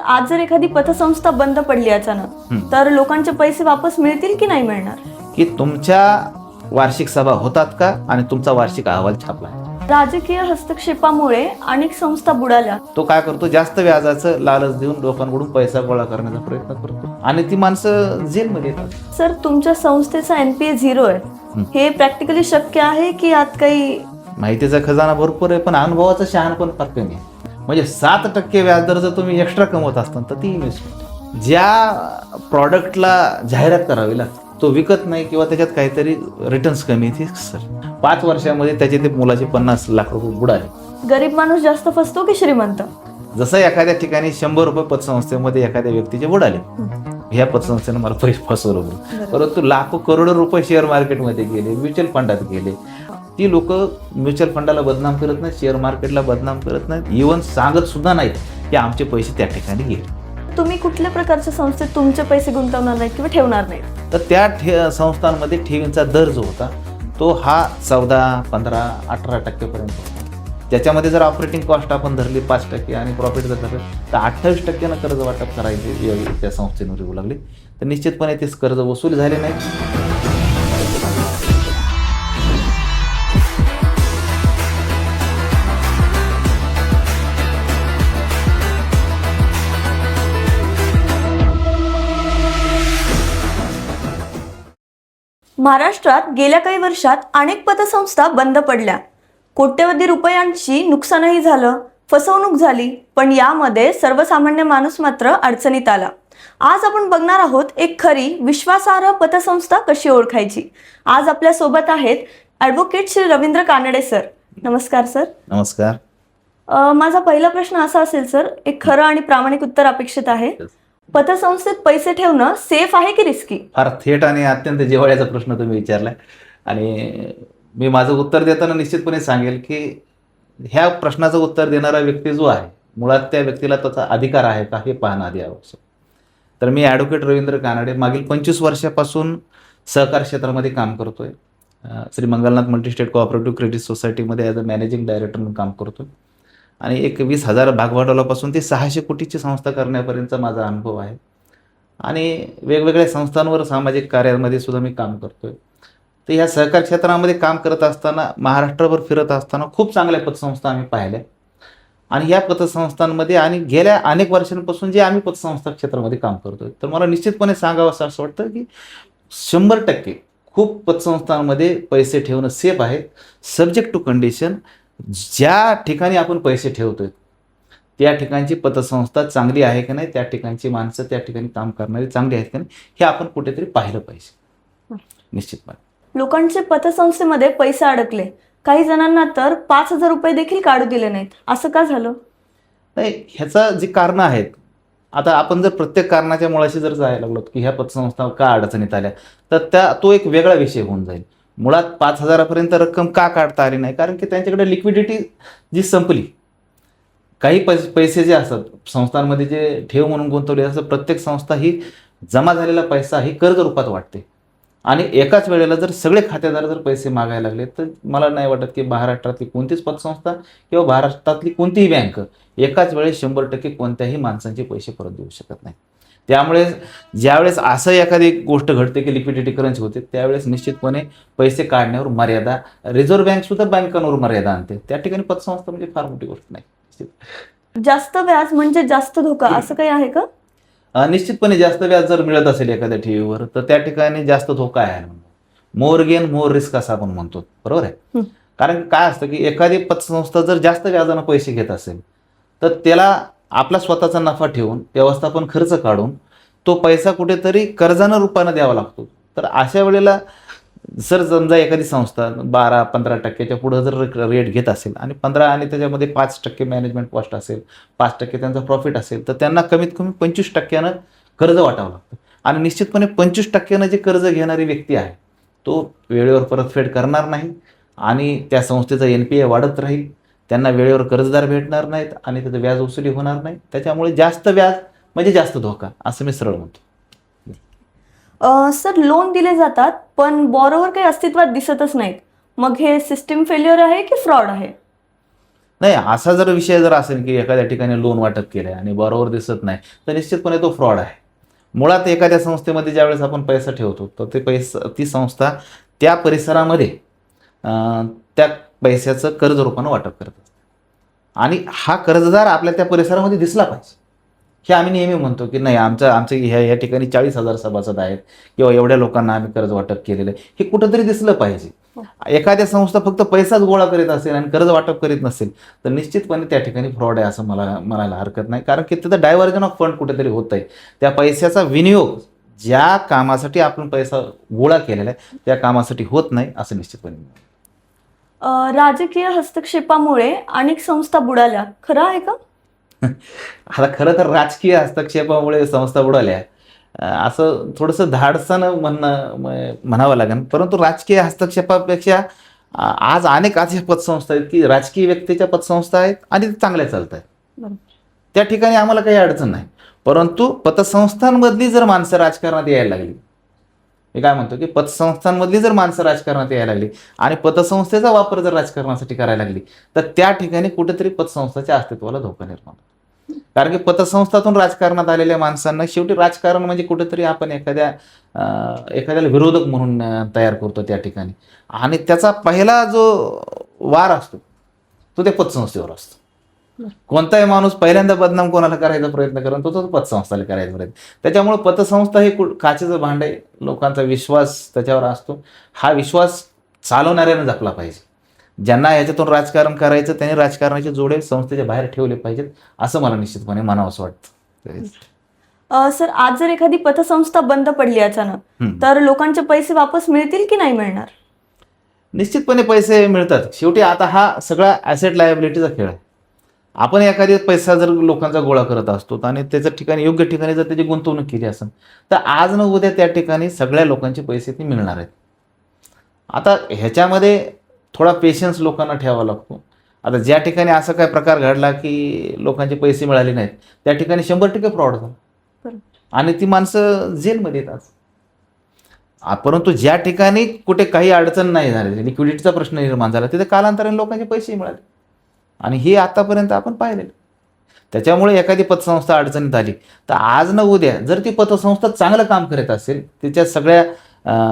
आज जर एखादी पतसंस्था बंद पडली अचानक तर लोकांचे पैसे वापस मिळतील की नाही मिळणार? की तुमच्या वार्षिक सभा होतात का आणि तुमचा वार्षिक अहवाल छापला. राजकीय हस्तक्षेपामुळे अनेक संस्था बुडाल्या. तो काय करतो, जास्त व्याजाचं लालच देऊन लोकांकडून पैसा गोळा करण्याचा प्रयत्न करतो आणि ती माणसं जेलमध्ये येतात. सर, तुमच्या संस्थेचा NPA 0 आहे, हे प्रॅक्टिकली शक्य आहे की यात काही? माहितीचा खजाना भरपूर आहे, पण अनुभवाचा शहाणपण फार कमी आहे. म्हणजे 7% व्याजदर जर तुम्ही एक्स्ट्रा कमवत असता तर ती इन्व्हेस्टमेंट. ज्या प्रॉडक्टला जाहिरात करावी लागते तो विकत नाही किंवा त्याच्यात काहीतरी रिटर्न्स कमी आहे, सर 5 वर्षामध्ये त्याचे ते मुलाचे 50 लाख रुपये बुडाले. गरीब माणूस जास्त फसतो की श्रीमंत? जसं एखाद्या ठिकाणी 100 रुपये पतसंस्थेमध्ये एखाद्या व्यक्तीचे बुडाले, ह्या पतसंस्थेने मला पैसे फसवलं म्हणून, परंतु लाखो करोडो रुपये शेअर मार्केटमध्ये गेले, म्युच्युअल फंडात गेले. ती लोक म्युच्युअल फंडाला बदनाम करत नाहीत, शेअर मार्केटला बदनाम करत नाहीत, इव्हन सांगत सुद्धा नाहीत की आमचे पैसे त्या ठिकाणी गेले. तुम्ही कुठल्या प्रकारच्या संस्थेत तुमचे पैसे गुंतवणार नाही किंवा ठेवणार नाही? तर त्या संस्थांमध्ये ठेवींचा दर जो होता तो हा 14, 15, 18% होता. त्याच्यामध्ये जर ऑपरेटिंग कॉस्ट आपण धरली 5% आणि प्रॉफिट जर धरलं तर 28% कर्ज वाटप करायचे यावेळी त्या संस्थेवर येऊ लागले. तर निश्चितपणे ते कर्ज वसूल झाले नाही. महाराष्ट्रात गेल्या काही वर्षात अनेक पतसंस्था बंद पडल्या. कोट्यवधी रुपयांची नुकसानही झालं, फसवणूक झाली, पण यामध्ये सर्वसामान्य माणूस मात्र अडचणीत आला. आज आपण बघणार आहोत एक खरी विश्वासार्ह पतसंस्था कशी ओळखायची. आज आपल्या सोबत आहेत ॲडव्होकेट श्री रवींद्र कानडे सर. नमस्कार सर. नमस्कार. माझा पहिला प्रश्न असा असेल सर, एक खरं आणि प्रामाणिक उत्तर अपेक्षित आहे. पतसंस्थेत पैसे ठेवणं सेफ आहे की रिस्की? फार थेट आणि अत्यंत जिव्हाळ्याचा प्रश्न तुम्ही विचारलाय आणि मी माझं उत्तर देताना निश्चितपणे सांगेल की ह्या प्रश्नाचं उत्तर देणारा व्यक्ती जो आहे मुळात त्या व्यक्तीला त्याचा अधिकार आहे का हे पाहणं आधी आवश्यक. तर मी ॲडव्होकेट रवींद्र कानडे मागील 25 वर्षापासून सहकार क्षेत्रामध्ये काम करतोय. Shri Mangalnath multi-state cooperative credit सोसायटीमध्ये ॲज अ मॅनेजिंग डायरेक्टर म्हणून काम करतोय आणि एक 20,000 भागभांडवलापासून ते 600 कोटीची संस्था करण्यापर्यंतचा माझा अनुभव आहे आणि वेगवेगळ्या संस्थांवर सामाजिक कार्यामध्ये सुद्धा मी काम करतोय. तर ह्या सहकार क्षेत्रामध्ये काम करत असताना महाराष्ट्रभर फिरत असताना खूप चांगल्या पतसंस्था आम्ही पाहिल्या आणि ह्या पतसंस्थांमध्ये आणि गेल्या अनेक वर्षांपासून जे आम्ही पतसंस्था क्षेत्रामध्ये काम करतोय तर मला निश्चितपणे सांगावं असं वाटतं की 100% खूप पतसंस्थांमध्ये पैसे ठेवणं सेफ आहे, सब्जेक्ट टू कंडिशन. ज्या ठिकाणी आपण पैसे ठेवतोय त्या ठिकाणची पतसंस्था चांगली आहे की नाही, त्या ठिकाणची माणसं त्या ठिकाणी काम करणारी चांगली आहेत की नाही हे आपण कुठेतरी पाहिलं पाहिजे. निश्चितपणे लोकांचे पतसंस्थेमध्ये पैसे अडकले, काही जणांना तर 5,000 रुपये देखील काढू दिले नाहीत. असं का झालं? नाही, ह्याचा जी कारणं आहेत, आता आपण जर प्रत्येक कारणाच्या मुळाशी जर जायला लागलो की ह्या पतसंस्था का अडचणीत आल्या तर तो एक वेगळा विषय होऊन जाईल. मुळात 5,000 रक्कम का काढता आली नाही, कारण की त्यांच्याकडे लिक्विडिटी जी संपली. काही पैसे जे असतात संस्थांमध्ये जे ठेव म्हणून गुंतवले असतात, प्रत्येक संस्था ही जमा झालेला पैसा ही कर्ज रूपात वाटते आणि एकाच वेळेला जर सगळे खातेदार जर पैसे मागायला लागले तर मला नाही वाटत की महाराष्ट्रातली कोणतीच पतसंस्था किंवा महाराष्ट्रातली कोणतीही बँक एकाच वेळेस 100% कोणत्याही माणसांचे पैसे परत देऊ शकत नाही. त्यामुळे ज्यावेळेस असं एखादी गोष्ट घडते की लिक्विडिटी क्रंच होते त्यावेळेस निश्चितपणे पैसे काढण्यावर मर्यादा, रिझर्व्ह बँक सुद्धा बँकांवर मर्यादा आणते. त्या ठिकाणी पतसंस्था म्हणजे फार मोठी गोष्ट नाही. जास्त व्याज म्हणजे जास्त धोका असं काही आहे का? निश्चितपणे जास्त व्याज जर मिळत असेल एखाद्या ठेवीवर तर त्या ठिकाणी जास्त धोका आहे. मोर गेन मोर रिस्क असं आपण म्हणतो, बरोबर आहे. कारण काय असतं की एखादी पतसंस्था जर जास्त व्याजानं पैसे घेत असेल तर त्याला आपला स्वतःचा नफा ठेवून व्यवस्थापन खर्च काढून तो पैसा कुठेतरी कर्जानं रूपानं द्यावा लागतो. तर अशा वेळेला जर समजा एखादी संस्था 12-15% पुढं जर रेट घेत असेल आणि 15 आणि त्याच्यामध्ये 5% मॅनेजमेंट कॉस्ट असेल, 5% त्यांचा प्रॉफिट असेल तर त्यांना कमीत कमी 25% कर्ज वाटावं लागतं आणि निश्चितपणे 25% जे कर्ज घेणारी व्यक्ती आहे तो वेळेवर परतफेड करणार नाही आणि त्या संस्थेचा NPA वाढत राहील, त्यांना वेळेवर कर्जदार भेटणार नाहीत आणि त्याचं व्याज वसुली होणार नाही. त्याच्यामुळे जास्त व्याज म्हणजे जास्त धोका असं मी सरळ म्हणतो. सर, लोन दिले जातात पण बॉरोवर काही अस्तित्वात दिसतच नाहीत, मग हे सिस्टीम फेल्युअर आहे की फ्रॉड आहे? नाही, असा जर विषय जर असेल की एखाद्या ठिकाणी लोन वाटप केलं आहे आणि बरोबर दिसत नाही, तर निश्चितपणे तो फ्रॉड आहे. मुळात एखाद्या संस्थेमध्ये ज्यावेळेस आपण पैसा ठेवतो तर ते ती संस्था त्या परिसरामध्ये त्या पैशाचं कर्ज रूपानं वाटप करत असते आणि हा कर्जदार आपल्या त्या परिसरामध्ये दिसला पाहिजे. हे आम्ही नेहमी म्हणतो की नाही, आमच्या ह्या ठिकाणी 40,000 सभासद आहेत किंवा एवढ्या लोकांना आम्ही कर्ज वाटप केलेलं आहे, हे कुठंतरी दिसलं पाहिजे. एखाद्या संस्था फक्त पैसाच गोळा करीत असेल आणि कर्ज वाटप करीत नसेल तर निश्चितपणे त्या ठिकाणी फ्रॉड आहे असं मला म्हणायला हरकत नाही. कारण की तिथं डायव्हर्जन ऑफ फंड कुठेतरी होत आहे. त्या पैशाचा विनियोग ज्या कामासाठी आपण पैसा गोळा केलेला आहे त्या कामासाठी होत नाही असं निश्चितपणे. राजकीय हस्तक्षेपामुळे अनेक संस्था बुडाल्या, खरं आहे का? आता खरं तर राजकीय हस्तक्षेपामुळे संस्था बुडाल्या असं थोडंसं धाडसानं म्हणावं लागेल. परंतु राजकीय हस्तक्षेपापेक्षा आज अनेक अशा पतसंस्था आहेत की राजकीय व्यक्तीच्या पतसंस्था आहेत आणि ते चांगल्या चालत आहेत. बरोबर. त्या ठिकाणी आम्हाला काही अडचण नाही. परंतु पतसंस्थांमधली जर माणसं राजकारणात यायला लागली, मी काय म्हणतो की पतसंस्थांमधली जर माणसं राजकारणात यायला लागली आणि पतसंस्थेचा वापर जर राजकारणासाठी करायला लागली तर त्या ठिकाणी कुठेतरी पतसंस्थाच्या अस्तित्वाला धोका निर्माण होतो. कारण की पतसंस्थातून राजकारणात आलेल्या माणसांना शेवटी राजकारण म्हणजे कुठेतरी आपण एखाद्याला विरोधक म्हणून तयार करतो त्या ठिकाणी आणि त्याचा पहिला जो वार असतो तो त्या पतसंस्थेवर असतो. कोणताही माणूस पहिल्यांदा बदनाम कोणाला करायचा प्रयत्न करतो तो पतसंस्थेला करायचा प्रयत्न. त्याच्यामुळे पतसंस्था हे काचेचं भांड आहे. लोकांचा विश्वास त्याच्यावर असतो. हा विश्वास चालवणाऱ्यानं जपला पाहिजे. ज्यांना ह्याच्यातून राजकारण करायचं त्यांनी राजकारणाचे जोडे संस्थेच्या बाहेर ठेवले पाहिजेत असं मला निश्चितपणे म्हणावंसं वाटतं. सर, आज जर एखादी पतसंस्था बंद पडली अचानक तर लोकांचे पैसे वापस मिळतील की नाही मिळणार? निश्चितपणे पैसे मिळतात. शेवटी आता हा सगळा ॲसेट लायबिलिटीचा खेळ आहे. आपण एखादी पैसा जर लोकांचा गोळा करत असतो आणि त्याच्या ठिकाणी योग्य ठिकाणी जर त्याची गुंतवणूक केली असेल तर आज न उद्या त्या ठिकाणी सगळ्या लोकांचे पैसे ते मिळणार आहेत. आता ह्याच्यामध्ये थोडा पेशन्स लोकांना ठेवावा लागतो. आता ज्या ठिकाणी असा काय प्रकार घडला की लोकांचे पैसे मिळाले नाहीत त्या ठिकाणी 100% फ्रॉड झाला आणि ती माणसं जेलमध्ये येतात. परंतु ज्या ठिकाणी कुठे काही अडचण नाही झाली, लिक्विडिटीचा प्रश्न निर्माण झाला, तिथे कालांतराने लोकांचे पैसे मिळाले आणि हे आतापर्यंत आपण पाहिलेलं. त्याच्यामुळे एखादी पतसंस्था अडचणीत आली तर आज न उद्या जर ती पतसंस्था चांगलं काम करत असेल, तिच्या सगळ्या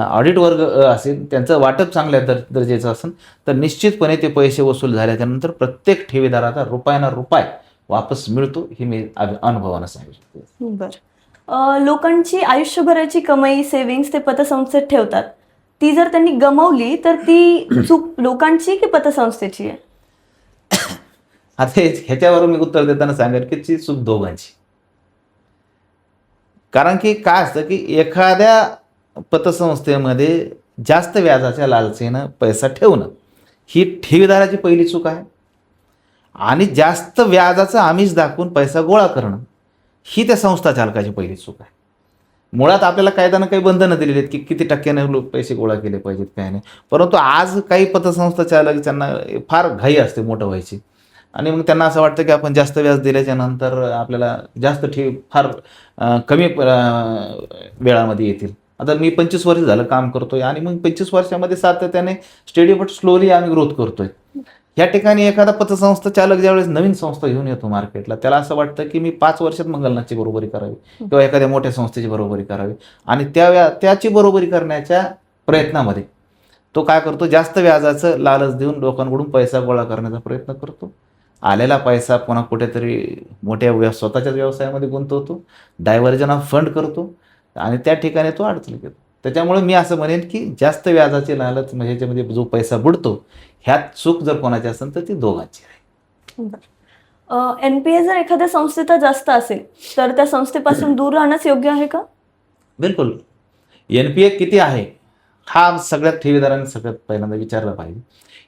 ऑडिट वर्ग असेल, त्यांचं वाटप चांगल्या दर्जाचं असेल तर निश्चितपणे ते पैसे वसूल झाल्याच्यानंतर प्रत्येक ठेवीदाराचा रुपयाना रुपये वापस मिळतो हे मी अनुभवानं सांगू शकतो. बरं. लोकांची आयुष्यभराची कमाई सेव्हिंग्स ते पतसंस्थेत ठेवतात. ती जर त्यांनी गमावली तर ती चूक लोकांची की पतसंस्थेची आहे? आता ह्याच्यावर मी उत्तर देताना सांगेल की ती चूक दोघांची. कारण की काय असतं की एखाद्या पतसंस्थेमध्ये जास्त व्याजाच्या लालसेनं पैसा ठेवणं ही ठेवीदाराची पहिली चूक आहे आणि जास्त व्याजाचं आमिष दाखवून पैसा गोळा करणं ही त्या संस्था चालकाची पहिली चूक आहे. मुळात आपल्याला कायद्यानं काही बंधनं दिलेली आहेत की किती टक्क्याने पैसे गोळा केले पाहिजेत काय नाही. परंतु आज काही पतसंस्था चालक त्यांना फार घाई असते मोठं व्हायची आणि मग त्यांना असं वाटतं की आपण जास्त व्याज दिल्याच्या नंतर आपल्याला जास्त फार कमी वेळामध्ये येतील. आता मी 25 वर्ष झालं काम करतोय आणि मग 25 वर्षामध्ये सातत्याने स्टेडी बट स्लोली आम्ही ग्रोथ करतोय. या ठिकाणी एखादा पतसंस्था चालक ज्यावेळेस नवीन संस्था घेऊन येतो मार्केटला त्याला असं वाटतं की मी 5 वर्षात मंगलनाथची बरोबरी करावी किंवा एखाद्या मोठ्या संस्थेची बरोबरी करावी आणि त्याची बरोबरी करण्याच्या प्रयत्नामध्ये तो काय करतो, जास्त व्याजाचं लालच देऊन लोकांकडून पैसा गोळा करण्याचा प्रयत्न करतो. आलेला पैसा पुन्हा कुठेतरी मोठ्या स्वतःच्याच व्यवसायामध्ये गुंतवतो, डायव्हर्जन ऑफ फंड करतो आणि त्या ठिकाणी तो अडचणीत येतो. त्याच्यामुळे मी असं म्हणेन की जास्त व्याजाचे लालच म्हणजे ह्याच्यामध्ये जो पैसा बुडतो ह्यात चूक जर कोणाची असेल तर ती दोघांची आहे. NPA जर एखाद्या संस्थेचा जास्त असेल तर त्या संस्थेपासून दूर राहणंच योग्य आहे का? बिलकुल. NPA किती आहे हा सगळ्यात ठेवीदारांनी सगळ्यात पहिल्यांदा विचारला पाहिजे.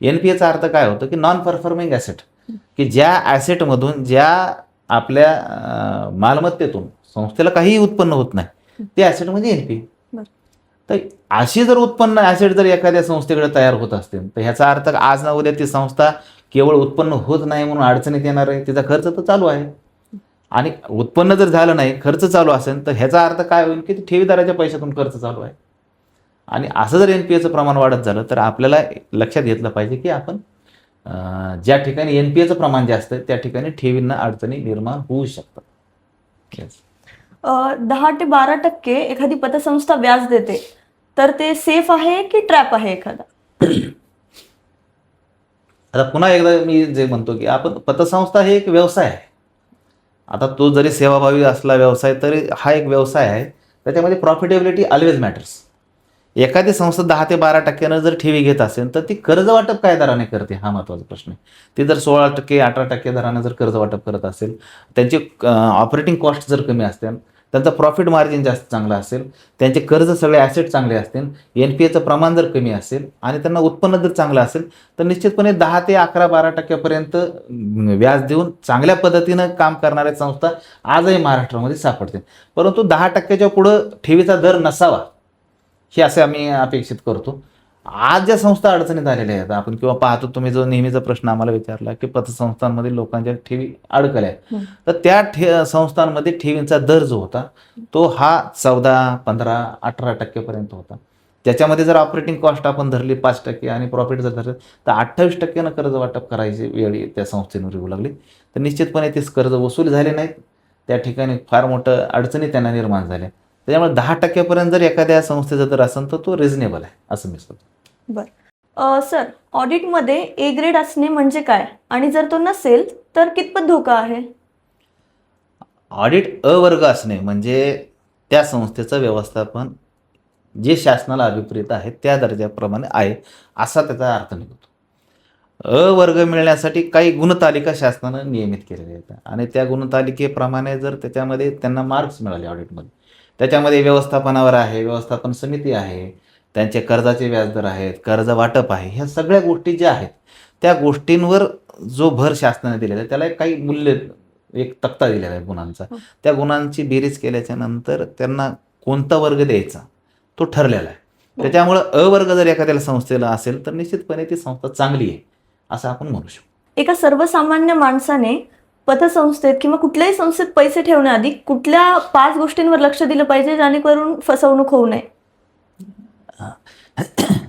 NPAचा अर्थ काय होतं की नॉन परफॉर्मिंग ॲसेट, की ज्या ॲसेटमधून ज्या आपल्या मालमत्तेतून संस्थेला काहीही उत्पन्न होत नाही ते ॲसेट म्हणजे NPA. तर अशी जर उत्पन्न ॲसेट जर एखाद्या संस्थेकडे तयार होत असतील तर ह्याचा अर्थ आज ना उद्या ती संस्था केवळ उत्पन्न होत नाही म्हणून अडचणीत येणार आहे, तिचा खर्च तर चालू आहे आणि उत्पन्न जर झालं नाही खर्च चालू असेल तर ह्याचा अर्थ काय होईल की ठेवीदाराच्या पैशातून खर्च चालू आहे. आणि असं जर NPAचं प्रमाण वाढत झालं तर आपल्याला लक्षात घेतलं पाहिजे की आपण ज्या ठिकाणी NPAचं प्रमाण जास्त आहे त्या ठिकाणी ठेवींना अडचणी निर्माण होऊ शकतात. येस. 10 ते 12% एखादी पतसंस्था व्याज देते, तर ते सेफ आहे की ट्रॅप आहे एखादा? आता पुन्हा एकदा मी जे म्हणतो की आपण पतसंस्था हे एक व्यवसाय आहे. आता तो जरी सेवाभावी असला व्यवसाय तरी हा एक व्यवसाय आहे. त्याच्यामध्ये प्रॉफिटेबिलिटी ऑलवेज मॅटर्स. एखादी संस्था 10 ते 12% जर ठेवी घेत असेल तर ती कर्ज वाटप काय दराने करते हा महत्त्वाचा प्रश्न आहे. ती जर 16% 18% दराने जर कर्ज वाटप करत असेल, त्यांची ऑपरेटिंग कॉस्ट जर कमी असतील, त्यांचा प्रॉफिट मार्जिन जास्त चांगला असेल, त्यांचे कर्ज सगळे ॲसेट चांगले असतील, NPAचं प्रमाण जर कमी असेल आणि त्यांना उत्पन्न जर चांगलं असेल तर निश्चितपणे 10 ते 11-12% व्याज देऊन चांगल्या पद्धतीनं काम करणाऱ्या संस्था आजही महाराष्ट्रामध्ये सापडतील. परंतु 10%च्या पुढं ठेवीचा दर नसावा हे असे आम्ही अपेक्षित करतो. आज ज्या संस्था अडचणीत आलेल्या आहेत आपण किंवा पाहतो, तुम्ही जो नेहमीचा प्रश्न आम्हाला विचारला की पतसंस्थांमध्ये लोकांच्या ठेवी अडकल्या आहेत, तर त्या संस्थांमध्ये ठेवींचा दर जो होता तो हा 14, 15, 18% पर्यंत होता. त्याच्यामध्ये जर ऑपरेटिंग कॉस्ट आपण धरली 5% आणि प्रॉफिट जर धरलं तर 28% कर्ज वाटप करायची वेळ त्या संस्थेवर येऊ लागली. तर निश्चितपणे ते कर्ज वसूल झाले नाहीत, त्या ठिकाणी फार मोठं अडचणी त्यांना निर्माण झाल्या. त्याच्यामुळे 10% जर एखाद्या संस्थेचा दर असेल तर तो रिझनेबल आहे असं मी सांगतो. बरं. सर, ऑडिटमध्ये A ग्रेड असणे म्हणजे काय, आणि जर तो नसेल तर कितपत धोका आहे? ऑडिट अ वर्ग असणे म्हणजे त्या संस्थेचं व्यवस्थापन जे शासनाला अभिप्रेत आहे त्या दर्जाप्रमाणे आहे असा त्याचा अर्थ निघतो. अ वर्ग मिळण्यासाठी काही गुणतालिका शासनानं नियमित केलेल्या आहेत आणि त्या गुणतालिकेप्रमाणे जर त्याच्यामध्ये त्यांना मार्क्स मिळाले ऑडिटमध्ये, त्याच्यामध्ये व्यवस्थापनावर आहे, व्यवस्थापन समिती आहे, त्यांचे कर्जाचे व्याजदर आहेत, कर्ज वाटप आहे, ह्या सगळ्या गोष्टी ज्या आहेत त्या गोष्टींवर जो भर शासनाने दिलेला आहे त्याला काही मूल्य, एक तक्ता दिलेला आहे गुणांचा. त्या गुणांची बेरीज केल्याच्या नंतर त्यांना कोणता वर्ग द्यायचा तो ठरलेला आहे. त्याच्यामुळं अ वर्ग जर एखाद्या संस्थेला असेल तर निश्चितपणे ती संस्था चांगली आहे असं आपण म्हणू शकतो. एका सर्वसामान्य माणसाने पतसंस्थेत किंवा कुठल्याही संस्थेत पैसे ठेवण्याआधी कुठल्या 5 गोष्टींवर लक्ष दिलं पाहिजे जेणेकरून फसवणूक होऊ नये?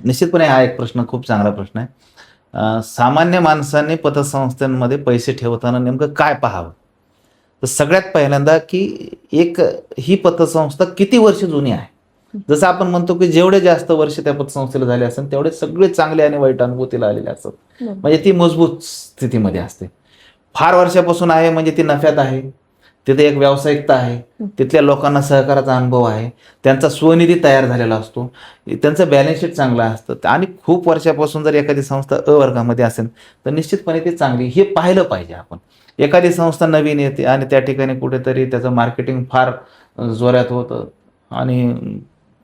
निश्चितपणे हा एक प्रश्न खूप चांगला प्रश्न आहे. सामान्य माणसाने पतसंस्थांमध्ये पैसे ठेवताना नेमकं काय पाहावं, तर सगळ्यात पहिल्यांदा की ही पतसंस्था किती वर्ष जुनी आहे. जसं आपण म्हणतो की जेवढे जास्त वर्ष त्या पतसंस्थेला झाले असेल तेवढे सगळे चांगले आणि वाईट अनुभव तिला आलेले असतात, म्हणजे ती मजबूत स्थितीमध्ये असते. फार वर्षापासून आहे म्हणजे ती नफ्यात आहे, तिथे एक व्यावसायिकता आहे, तिथल्या लोकांना सहकाराचा अनुभव आहे, त्यांचा स्वनिधी तयार झालेला असतो, त्यांचं बॅलन्स शीट चांगलं असतं. आणि खूप वर्षापासून जर एखादी संस्था अ वर्गामध्ये असेल तर निश्चितपणे ती चांगली हे पाहिलं पाहिजे आपण. एखादी संस्था नवीन येते आणि त्या ठिकाणी कुठेतरी त्याचं मार्केटिंग फार जोरात होतं आणि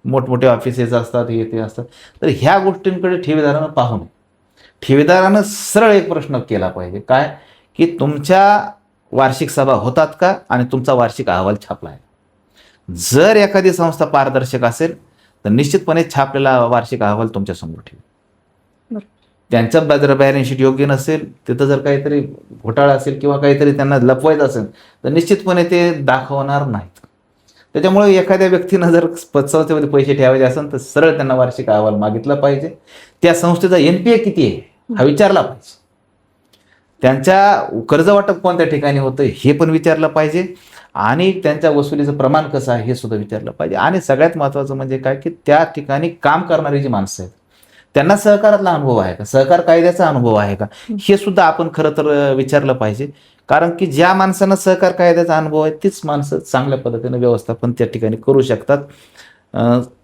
मोठमोठे ऑफिसेस असतात, हे ते असतात, तर ह्या गोष्टींकडे ठेवीदारानं पाहू नये. ठेवीदारानं सरळ एक प्रश्न केला पाहिजे, काय की तुमच्या वार्षिक सभा होतात का आणि तुमचा वार्षिक अहवाल छापला आहे. जर एखादी संस्था पारदर्शक असेल तर निश्चितपणे छापलेला वार्षिक अहवाल तुमच्या समोर ठेवा. त्यांचं जर बॅलन्स शीट योग्य नसेल, तिथं जर काहीतरी घोटाळा असेल किंवा काहीतरी त्यांना लपवायचं असेल तर निश्चितपणे ते दाखवणार नाहीत. त्याच्यामुळे एखाद्या व्यक्तीनं जर पतसंस्थेमध्ये पैसे ठेवायचे असेल तर सरळ त्यांना वार्षिक अहवाल मागितला पाहिजे. त्या संस्थेचा NPA किती आहे हा विचारला पाहिजे. त्यांच्या कर्ज वाटप कोणत्या ठिकाणी होतं हे पण विचारलं पाहिजे आणि त्यांच्या वसुलीचं प्रमाण कसं आहे हे सुद्धा विचारलं पाहिजे. आणि सगळ्यात महत्त्वाचं म्हणजे काय की त्या ठिकाणी काम करणारी जी माणसं आहेत त्यांना सहकारातला अनुभव आहे का, सहकार कायद्याचा अनुभव आहे का, हे सुद्धा आपण खरं तर विचारलं पाहिजे. कारण की ज्या माणसांना सहकार कायद्याचा अनुभव आहे तीच माणसं चांगल्या पद्धतीने व्यवस्थापन त्या ठिकाणी करू शकतात.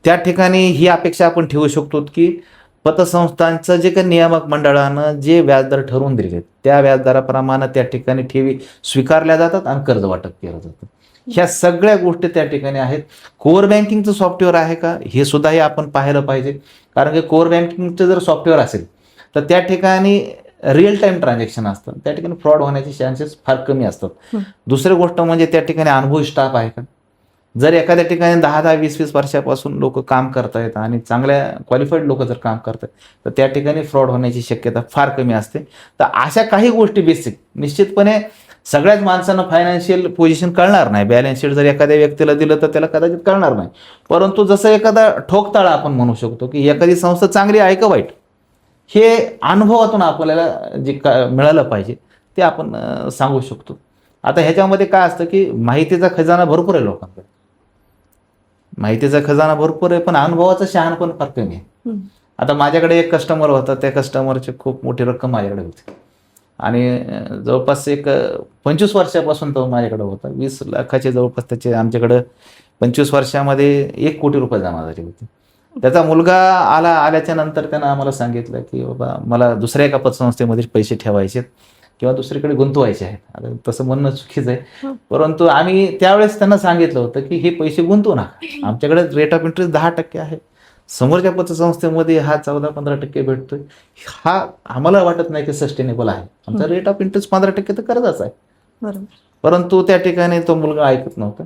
त्या ठिकाणी ही अपेक्षा आपण ठेवू शकतो की पतसंस्थांचं जे काही नियामक मंडळानं जे व्याजदर ठरवून दिले त्या व्याजदराप्रमाणे त्या ठिकाणी ठेवी स्वीकारल्या जातात आणि कर्ज वाटप केलं जातं. ह्या सगळ्या गोष्टी त्या ठिकाणी आहेत. कोर बँकिंगचं सॉफ्टवेअर आहे का हे सुद्धाही आपण पाहिलं पाहिजे. कारण की कोर बँकिंगचं जर सॉफ्टवेअर असेल तर त्या ठिकाणी रिअल टाईम ट्रान्झॅक्शन असतं, त्या ठिकाणी फ्रॉड होण्याचे चान्सेस फार कमी असतात. दुसरी गोष्ट म्हणजे त्या ठिकाणी अनुभवी स्टाफ आहे का. जर एखाद्या ठिकाणी 10-10, 20-20 वर्षापासून लोक काम करतायत आणि चांगल्या क्वालिफाईड लोक जर काम करतात तर त्या ठिकाणी फ्रॉड होण्याची शक्यता फार कमी असते. तर अशा काही गोष्टी बेसिक निश्चितपणे सगळ्याच माणसांना फायनान्शियल पोझिशन कळणार नाही. बॅलन्स शीट जर एखाद्या व्यक्तीला दिलं तर त्याला कदाचित कळणार नाही. परंतु जसं एखादा ठोकताळा आपण म्हणू शकतो की एखादी संस्था चांगली आहे का वाईट हे अनुभवातून आपल्याला जे मिळालं पाहिजे ते आपण सांगू शकतो. आता ह्याच्यामध्ये काय असतं की माहितीचा खजाना भरपूर आहे लोकांकडे, माहितीचा खजाना भरपूर आहे, पण अनुभवाचं शहाणपण फार कमी आहे. आता माझ्याकडे एक कस्टमर होता, त्या कस्टमरची खूप मोठी रक्कम माझ्याकडे होती आणि जवळपास एक 25 वर्षापासून तो माझ्याकडे होता. 20 लाखाचे जवळपास त्याचे आमच्याकडं 25 वर्षामध्ये 1 कोटी रुपये जमा झाले होते. त्याचा मुलगा आल्याच्या नंतर त्यानं आम्हाला सांगितलं की बाबा मला दुसऱ्या एका पतसंस्थेमध्ये पैसे ठेवायचे किंवा दुसरीकडे गुंतवायचे आहेत. आता तसं म्हणणं चुकीचं आहे, परंतु आम्ही त्यावेळेस त्यांना सांगितलं होतं की हे पैसे गुंतवू नका, आमच्याकडे रेट ऑफ इंटरेस्ट 10% आहे, समोरच्या पतसंस्थेमध्ये हा 14-15% भेटतोय, हा आम्हाला वाटत नाही की सस्टेनेबल आहे, आमचा रेट ऑफ इंटरेस्ट 15% तर कर्जाच आहे. बरोबर. परंतु त्या ठिकाणी तो मुलगा ऐकत नव्हता.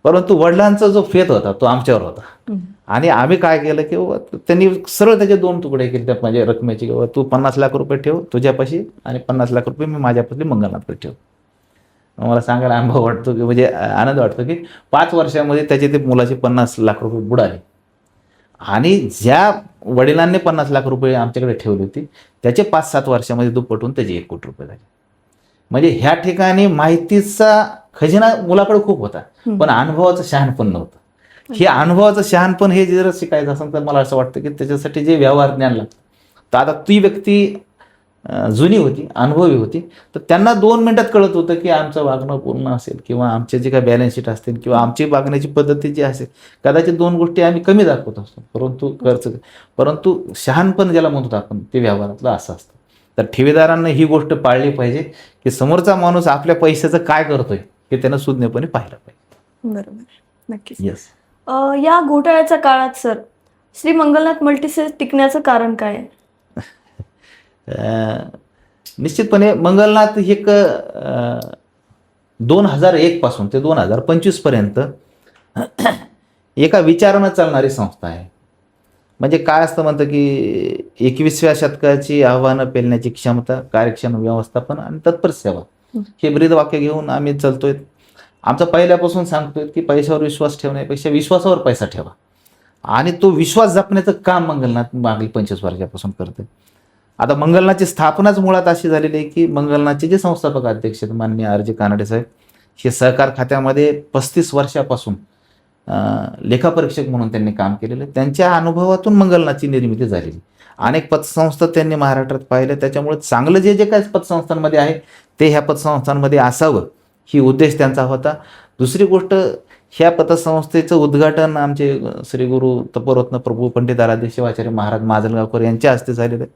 परंतु वडिलांचा जो फेथ होता तो आमच्यावर होता आणि आम्ही काय केलं की त्यांनी सरळ त्याचे 2 तुकडे केले त्या म्हणजे रकमेचे, किंवा तू 50 लाख रुपये ठेव तुझ्यापाशी आणि 50 लाख रुपये मी माझ्यापाशी मंगलनाथकडे ठेव. मला सांगायला अनुभव वाटतो की म्हणजे आनंद वाटतो की 5 वर्षामध्ये त्याचे ते मुलाचे 50 लाख रुपये बुडाले आणि ज्या वडिलांनी 50 लाख रुपये आमच्याकडे ठेवले होते त्याचे 5-7 वर्षामध्ये दुप्पटून त्याचे 1 कोटी रुपये झाले. म्हणजे ह्या ठिकाणी माहितीचा खजिना मुलाकडे खूप होता, पण अनुभवाचं शहाणपण नव्हतं. हे अनुभवाचं शहाणपण हे जर शिकायचं असेल तर मला असं वाटतं की त्याच्यासाठी जे व्यवहार ज्ञान लागतं. तर आता ती व्यक्ती जुनी होती, अनुभवी होती, तर त्यांना 2 मिनिटात कळत होतं की आमचं वागणं पूर्ण असेल किंवा आमचे जे काही बॅलन्स शीट असतील किंवा आमची वागण्याची पद्धती जी असेल, कदाचित 2 गोष्टी आम्ही कमी दाखवत असतो, परंतु शहाणपण ज्याला म्हणतो आपण ते व्यवहारातलं असं असतं. तर ठेवीदारांना ही गोष्ट पाळली पाहिजे की समोरचा माणूस आपल्या पैशाचं काय करतोय हे त्यानं सुज्ञपणे पाहिलं पाहिजे. बरोबर, नक्कीच. येस. या घोटाळ्याच्या काळात सर श्री मंगलनाथ मल्टीसेल टिकण्याचं कारण काय आहे? निश्चितपणे मंगलनाथ एक 2001 पासून ते 2025 पर्यंत एका विचारानं चालणारी संस्था आहे. म्हणजे काय असतं म्हणतं की 21व्या शतकाची आव्हानं पेलण्याची क्षमता, कार्यक्षम व्यवस्थापन आणि तत्पर सेवा हे ब्रीदवाक्य घेऊन आम्ही चालतोय. आमचं पहिल्यापासून सांगतोय की पैशावर विश्वास ठेवण्यापेक्षा विश्वासावर पैसा ठेवा आणि तो विश्वास जपण्याचं काम मंगलनाथ मागील 25 वर्षापासून करते. आता मंगलनाथची स्थापनाच मुळात अशी झालेली आहे की मंगलनाथचे जे संस्थापक अध्यक्ष आहेत माननीय R.J. कानडे साहेब, हे सहकार खात्यामध्ये 35 वर्षापासून लेखापरीक्षक म्हणून त्यांनी काम केलेलं. त्यांच्या अनुभवातून मंगलनाथची निर्मिती झालेली. अनेक पतसंस्था त्यांनी महाराष्ट्रात पाहिले, त्याच्यामुळे चांगलं जे जे काही पतसंस्थांमध्ये आहे ते ह्या पतसंस्थांमध्ये असावं ही उद्देश त्यांचा होता. दुसरी गोष्ट, ह्या पतसंस्थेचं उद्घाटन आमचे श्री गुरु तपोरत्न प्रभू पंडित आराध्य शिवाचार्य महाराज माजलगावकर यांच्या हस्ते झालेलं आहे.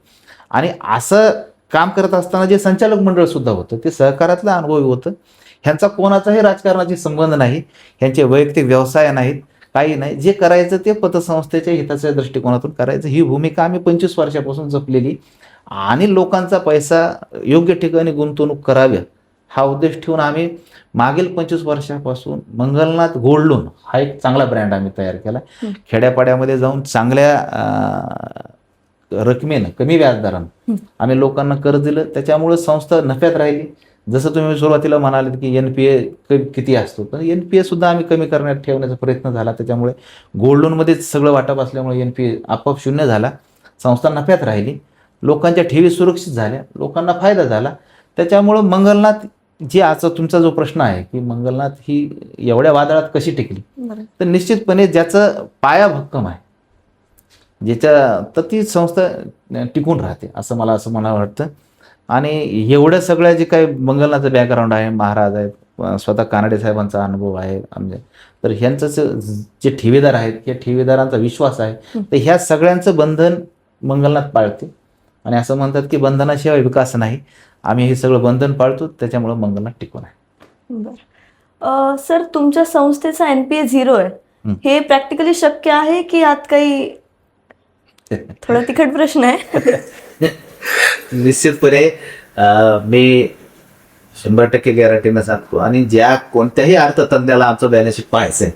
आणि असं काम करत असताना जे संचालक मंडळ सुद्धा होतं ते सहकारातलं अनुभवी होतं. ह्यांचा कोणाचाही राजकारणाशी संबंध नाही, ह्यांचे वैयक्तिक व्यवसाय नाहीत, काही नाही. जे करायचं ते पतसंस्थेच्या हिताच्या दृष्टिकोनातून करायचं. ही भूमिका आम्ही 25 वर्षापासून जपलेली आणि लोकांचा पैसा योग्य ठिकाणी गुंतवणूक कराव्या हा उद्देश ठेवून आम्ही मागील 25 वर्षापासून मंगलनाथ गोल्ड लोन हा एक चांगला ब्रँड आम्ही तयार केला. खेड्यापाड्यामध्ये जाऊन चांगल्या रकमेनं, कमी व्याजदरानं आम्ही लोकांना कर्ज दिलं. त्याच्यामुळे संस्था नफ्यात राहिली. जसं तुम्ही सुरुवातीला म्हणाले की NPA किती असतो, तर NPA सुद्धा आम्ही कमी करण्यात ठेवण्याचा प्रयत्न झाला. त्याच्यामुळे गोल्ड लोनमध्येच सगळं वाटप असल्यामुळे NPA आपोआप 0 झाला. संस्था नफ्यात राहिली, लोकांच्या ठेवी सुरक्षित झाल्या, लोकांना फायदा झाला. त्याच्यामुळं मंगलनाथ जी आजचा तुमचा जो प्रश्न आहे की मंगलनाथ ही एवढ्या वादळात कशी टिकली, तर निश्चितपणे ज्याचं पाया भक्कम आहे, ज्याच्या तर ती संस्था टिकून राहते असं मला म्हणावं वाटतं. आणि एवढं सगळं जे काही मंगलनाथचं बॅकग्राऊंड आहे, महाराज आहेत, स्वतः कानडे साहेबांचा अनुभव आहे आमच्या, तर ह्यांचं जे ठेवीदार आहेत या ठेवीदारांचा विश्वास आहे, तर ह्या सगळ्यांचं बंधन मंगलनाथ पाळते. आणि असं म्हणतात की बंधनाशिवाय विकास नाही. आम्ही हे सगळं बंधन पाळतो, त्याच्यामुळे मंगलनाथ टिकून आहे. बरं सर, तुमच्या संस्थेचा NPA 0 आहे, हे प्रॅक्टिकली शक्य आहे की यात काही थोडा तिखट प्रश्न आहे? निश्चितपणे मी 100% गॅरंटीनं सांगतो आणि ज्या कोणत्याही अर्थतज्ञाला आमचं बॅलन्स शीट पाहायचं आहे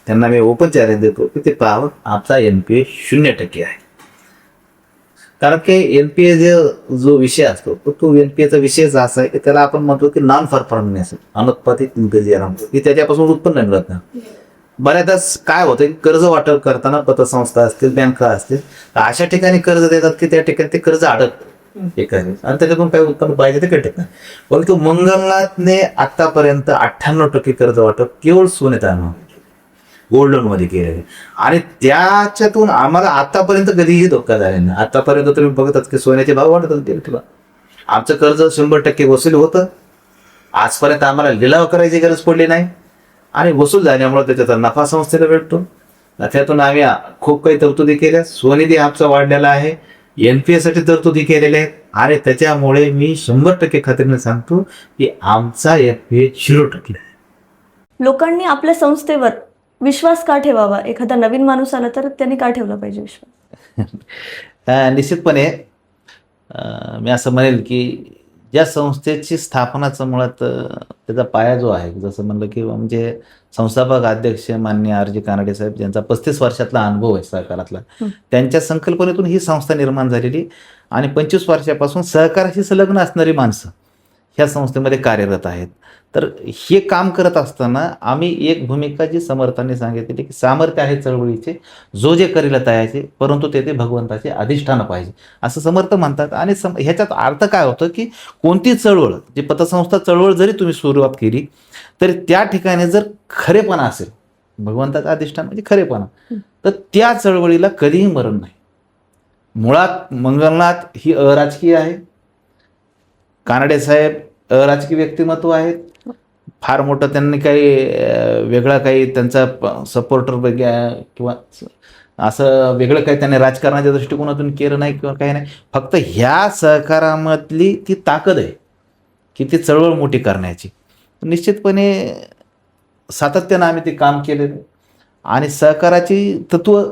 त्यांना मी ओपन चॅलेंज देतो की ते पाहावं. आमचा NPA 0% आहे. कारण की NPA जो विषय असतो तो NPAचा विषयच असा आहे की त्याला आपण म्हणतो की नॉन परफॉर्मन्स, अनुत्पादित निधी की त्याच्यापासून उत्पन्न मिळत नाही. बऱ्याचदा काय होतं, कर्ज वाटप करताना पतसंस्था असतील, बँका असतील, अशा ठिकाणी कर्ज देतात की त्या ठिकाणी ते कर्ज अडकतं ठिकाणी आणि त्याच्यातून काही उत्पन्न पाहिजे ते भेटत नाही. परंतु मंगलनाथने आतापर्यंत 98% कर्ज वाटप केवळ सोने तारण गोल्ड लोन मध्ये केलेले आणि त्याच्यातून आम्हाला आतापर्यंत कधीही धोका झाला नाही. आतापर्यंत तुम्ही बघतात की सोन्याचे भाव वाढत होते ठिकाण, आमचं कर्ज 100% वसूल होतं. आजपर्यंत आम्हाला लिलाव करायची गरज पडली नाही आणि वसूल झाल्यामुळे त्याचा नफा संस्थेला भेटतो. त्यातून आम्ही खूप काही तरतुदी केल्या, स्वनिधी आमचा वाढलेला आहे, NPA साठी तरतुदी केलेल्या आहेत आणि त्याच्यामुळे मी 100% खात्रीने सांगतो की आमचा NPA 0% आहे. लोकांनी आपल्या संस्थेवर विश्वास का ठेवावा? एखादा नवीन माणूस आला तर त्यांनी का ठेवला पाहिजे विश्वास? निश्चितपणे मी असं म्हणेल की ज्या संस्थेची स्थापनाचं मुळात त्याचा पाया जो आहे, जसं म्हणलं की म्हणजे संस्थापक अध्यक्ष माननीय R.G. कानडे साहेब, ज्यांचा 35 वर्षातला अनुभव आहे सहकारातला, त्यांच्या संकल्पनेतून ही संस्था निर्माण झालेली आणि 25 वर्षापासून सहकाराशी संलग्न असणारी माणसं ह्या संस्थेमध्ये कार्यरत आहेत. तर हे काम करत असताना आम्ही एक भूमिका जी समर्थांनी सांगितलेली की सामर्थ्य आहे चळवळीचे, जो जे करीला तयाचे, परंतु तेथे भगवंताचे अधिष्ठान पाहिजे, असं समर्थ म्हणतात. आणि ह्याच्यात अर्थ काय होतं की कोणती चळवळ, जी पतसंस्था चळवळ जरी तुम्ही सुरुवात केली तरी त्या ठिकाणी जर खरेपणा असेल, भगवंताचं अधिष्ठान म्हणजे खरेपणा, तर त्या चळवळीला कधीही मरण नाही. मुळात मंगलनाथ ही अराजकीय आहे, कानडे साहेब अराजकीय व्यक्तिमत्व आहेत. फार मोठं त्यांनी काही वेगळा काही त्यांचा सपोर्टर किंवा असं वेगळं काही त्यांनी राजकारणाच्या दृष्टिकोनातून केलं नाही किंवा काही नाही. फक्त ह्या सहकारामधली ती ताकद आहे की ती चळवळ मोठी करण्याची. निश्चितपणे सातत्यानं आम्ही ते काम केलेलं आणि सहकाराची तत्व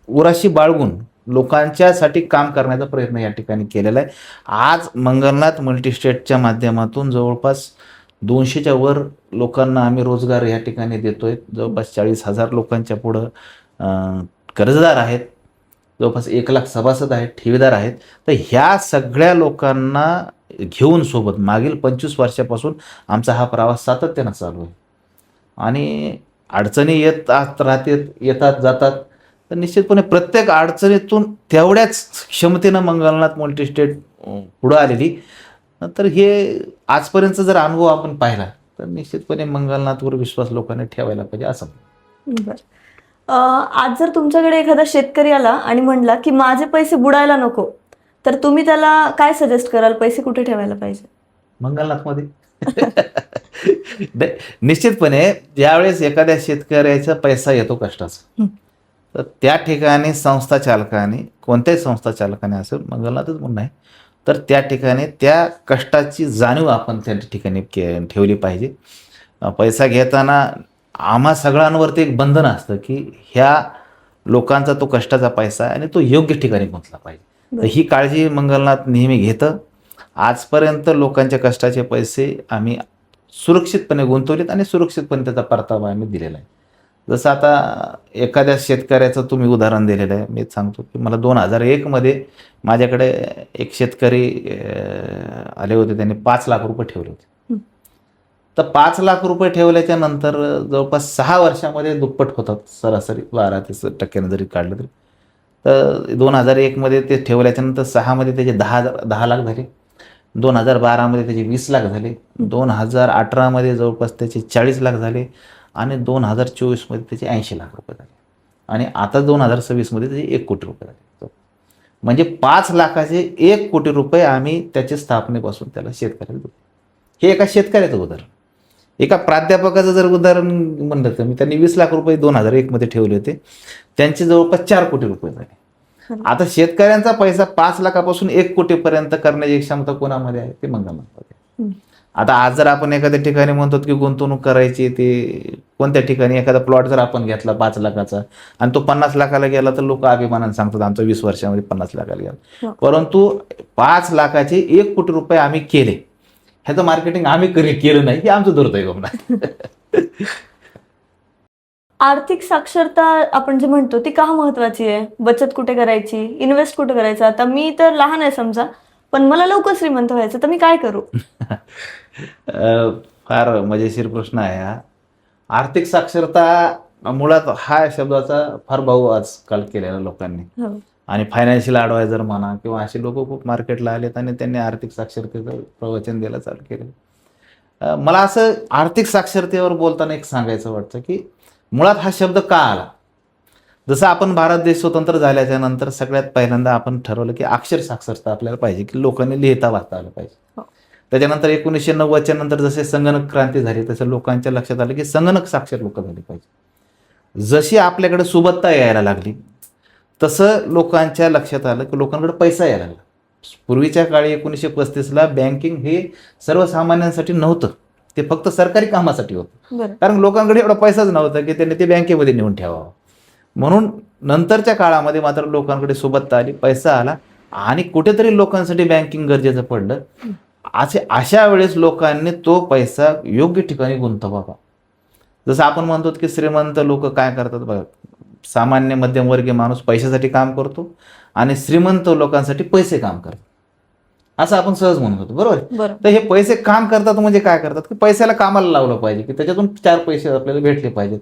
उराशी बाळगून लोकांच्यासाठी काम करण्याचा प्रयत्न या ठिकाणी केलेला आहे. आज मंगलनाथ मल्टीस्टेटच्या माध्यमातून जवळपास 200च्या वर लोकांना आम्ही रोजगार या ठिकाणी देतोय. जवळपास 40,000 लोकांच्या पुढं कर्जदार आहेत, जवळपास 1 लाख सभासद आहेत, ठेवीदार आहेत. तर ह्या सगळ्या लोकांना घेऊन सोबत मागील 25 वर्षापासून आमचा हा प्रवास सातत्यानं चालू आहे आणि अडचणी येतात जातात. तर निश्चितपणे प्रत्येक अडचणीतून तेवढ्याच क्षमतेनं मंगलनाथ मल्टीस्टेट पुढं आलेली. तर हे आजपर्यंतचा जर अनुभव आपण पाहिला तर निश्चितपणे मंगलनाथवर विश्वास लोकांनी ठेवायला पाहिजे असं. बरं, आज जर तुमच्याकडे एखादा शेतकरी आला आणि म्हणला की माझे पैसे बुडायला नको, तर तुम्ही त्याला काय सजेस्ट कराल? पैसे कुठे ठेवायला पाहिजे? मंगलनाथमध्ये. निश्चितपणे ज्यावेळेस एखाद्या शेतकऱ्याचा पैसा येतो कष्टाचा, तर त्या ठिकाणी संस्था चालकाने, कोणत्याही संस्था चालकाने असेल, मंगलनाथच म्हणून नाही, तर त्या ठिकाणी त्या कष्टाची जाणीव आपण त्या ठिकाणी ठेवली पाहिजे. पैसा घेताना आम्हा सगळ्यांवरती एक बंधन असतं की ह्या लोकांचा तो कष्टाचा पैसा आहे आणि तो योग्य ठिकाणी गुंतला पाहिजे. तर ही काळजी मंगलनाथ नेहमी घेतं. आजपर्यंत लोकांच्या कष्टाचे पैसे आम्ही सुरक्षितपणे गुंतवलेत आणि सुरक्षितपणे त्याचा परतावा आम्ही दिलेला आहे. जसं आता एखाद्या शेतकऱ्याचं तुम्ही उदाहरण दिलेलं आहे, मी सांगतो की मला 2001 मध्ये माझ्याकडे एक शेतकरी आले होते, त्यांनी 5 लाख रुपये ठेवले होते. तर 5 लाख रुपये ठेवल्याच्या नंतर जवळपास 6 वर्षामध्ये दुप्पट होतात सरासरी, 12 ते 10% जरी काढलं तरी. तर 2001 मध्ये ते ठेवल्याच्या नंतर 6 मध्ये त्याचे 10 लाख झाले, 2012 मध्ये त्याचे 20 लाख झाले, 2018 मध्ये जवळपास त्याचे 40 लाख झाले आणि 2024 मध्ये त्याचे 80 लाख रुपये झाले आणि आता 2026 मध्ये त्याचे 1 कोटी रुपये झाले. म्हणजे 5 लाखाचे 1 कोटी रुपये आम्ही त्याच्या स्थापनेपासून त्याला शेतकऱ्याला देतो. हे एका शेतकऱ्याचं उदाहरण. एका प्राध्यापकाचं जर उदाहरण म्हणलं तर मी त्यांनी 20 लाख रुपये 2001 मध्ये ठेवले होते, त्यांचे जवळपास 4 कोटी रुपये झाले. आता शेतकऱ्यांचा पैसा 5 लाखापासून 1 कोटीपर्यंत करण्याची क्षमता कोणामध्ये आहे? ते मंगलनाथमध्ये. आता आज जर आपण एखाद्या ठिकाणी म्हणतो की गुंतवणूक करायची, ते कोणत्या ठिकाणी एखादा प्लॉट जर आपण घेतला 5 लाखाचा आणि तो 50 लाखाला गेला तर लोक अभिमानाने सांगतात आमचा 20 वर्षामध्ये 50 लाखाला गेला. परंतु 5 लाखाचे 1 कोटी रुपये आम्ही केले, ह्याचं मार्केटिंग आम्ही केलं नाही, हे आमचं दुर्दैव नाही. आर्थिक साक्षरता आपण जे म्हणतो ती का महत्वाची आहे? बचत कुठे करायची, इन्व्हेस्ट कुठे करायचं? आता मी तर लहान आहे समजा, पण मला लवकर श्रीमंत व्हायचं, तर मी काय करू? फार मजेशीर प्रश्न आहे हा. आर्थिक साक्षरता मुळात हा शब्दाचा फार भाऊ आजकाल केलेला लोकांनी. हो. आणि फायनान्शियल ॲडवायझर म्हणा किंवा असे लोक खूप मार्केटला आलेत आणि त्यांनी आर्थिक साक्षरतेचं प्रवचन द्यायला चालू केलं. मला असं आर्थिक साक्षरतेवर बोलताना एक सांगायचं वाटतं की मुळात हा शब्द का आला. जसं आपण भारत देश स्वतंत्र झाल्याच्या नंतर सगळ्यात पहिल्यांदा आपण ठरवलं की अक्षर साक्षरता आपल्याला पाहिजे, की लोकांनी लिहिता वाचता आलं पाहिजे. हो. त्याच्यानंतर 1990च्या नंतर जसे संगणक क्रांती झाली तसं लोकांच्या लक्षात आलं की संगणक साक्षर लोक झाली पाहिजे. जशी आपल्याकडे सुबत्ता यायला लागली तसं लोकांच्या लक्षात आलं की लोकांकडे पैसा यायला लागला. पूर्वीच्या काळी 1935ला बँकिंग हे सर्वसामान्यांसाठी नव्हतं, ते फक्त सरकारी कामासाठी होतं. बरं. कारण लोकांकडे एवढा पैसाच नव्हता की त्यांनी ते बँकेमध्ये नेऊन ठेवावं. म्हणून नंतरच्या काळामध्ये मात्र लोकांकडे सुबत्ता आली, पैसा आला आणि कुठेतरी लोकांसाठी बँकिंग गरजेचं पडलं. अशा वेळेस लोकांनी तो पैसा योग्य ठिकाणी गुंतवावा. जसं आपण म्हणतो की श्रीमंत लोक काय करतात बघा, सामान्य मध्यमवर्गीय माणूस पैशासाठी काम करतो आणि श्रीमंत लोकांसाठी पैसे काम करतात, असं आपण सहज म्हणत होतो. बरोबर. बरं. तर हे पैसे काम करतात म्हणजे काय करतात की पैशाला कामाला लावलं पाहिजे, की त्याच्यातून 4 पैसे आपल्याला भेटले पाहिजेत.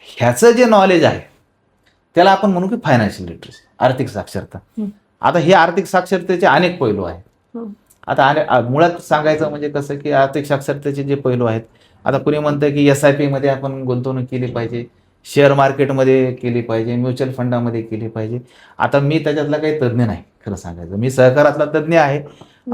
ह्याचं जे नॉलेज आहे त्याला आपण म्हणू की फायनान्शियल लिटरसी, आर्थिक साक्षरता. आता हे आर्थिक साक्षरतेचे अनेक पैलू आहेत. आता मुळात सांगायचं म्हणजे कसं की आर्थिक साक्षरतेचे जे पैलू आहेत, आता कुणी म्हणतं की SIP मध्ये आपण गुंतवणूक केली पाहिजे, शेअर मार्केटमध्ये केली पाहिजे, म्युच्युअल फंडामध्ये केली पाहिजे. आता मी त्याच्यातला काही तज्ज्ञ नाही, खरं सांगायचं. मी सहकारातला तज्ज्ञ आहे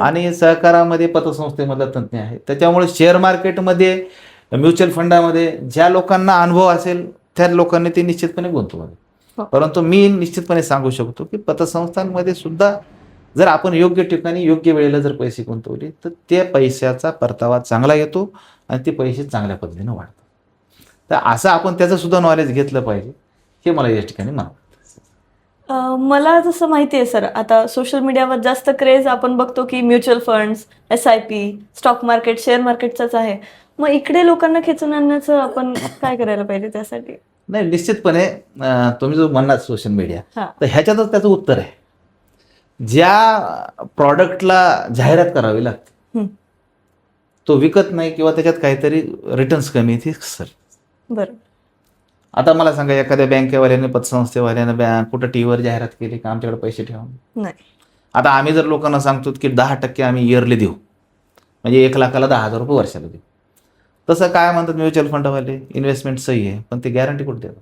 आणि सहकारामध्ये पतसंस्थेमधला तज्ज्ञ आहे. त्याच्यामुळे शेअर मार्केटमध्ये, म्युच्युअल फंडामध्ये ज्या लोकांना अनुभव असेल त्या लोकांनी ते निश्चितपणे गुंतवावे. परंतु मी निश्चितपणे सांगू शकतो की पतसंस्थांमध्ये सुद्धा जर आपण योग्य ठिकाणी योग्य वेळेला जर पैसे गुंतवले तर त्या पैशाचा परतावा चांगला येतो आणि ते पैसे चांगल्या पद्धतीने वाढतात. तर असं आपण त्याचं सुद्धा नॉलेज घेतलं पाहिजे, हे मला या ठिकाणी म्हणावं. मला जसं माहिती आहे सर, आता सोशल मीडियावर जास्त क्रेज आपण बघतो की mutual funds, SIP, stock market, share मार्केटचाच आहे. मग इकडे लोकांना खेचून आणण्याचं आपण काय करायला पाहिजे त्यासाठी? नाही, निश्चितपणे तुम्ही जो म्हणणार सोशल मीडिया, तर ह्याच्यातच त्याचं उत्तर आहे. ज्या प्रॉडक्टला जाहिरात करावी लागते तो विकत नाही किंवा त्याच्यात काहीतरी रिटर्न्स कमी येते सर. बरं. आता मला सांगा, एखाद्या बँकेवाल्याने पतसंस्थेवाल्याने कुठं टीव्हीवर जाहिरात केली का आमच्याकडे पैसे ठेवा नाही. आता आम्ही जर लोकांना सांगतो की 10% आम्ही इयरली देऊ, म्हणजे 1 लाखाला 10,000 रुपये वर्षाला देऊ, तसं काय म्हणतात म्युच्युअल फंडवाले, इन्व्हेस्टमेंट सही आहे पण ते गॅरंटी कुठे देतात.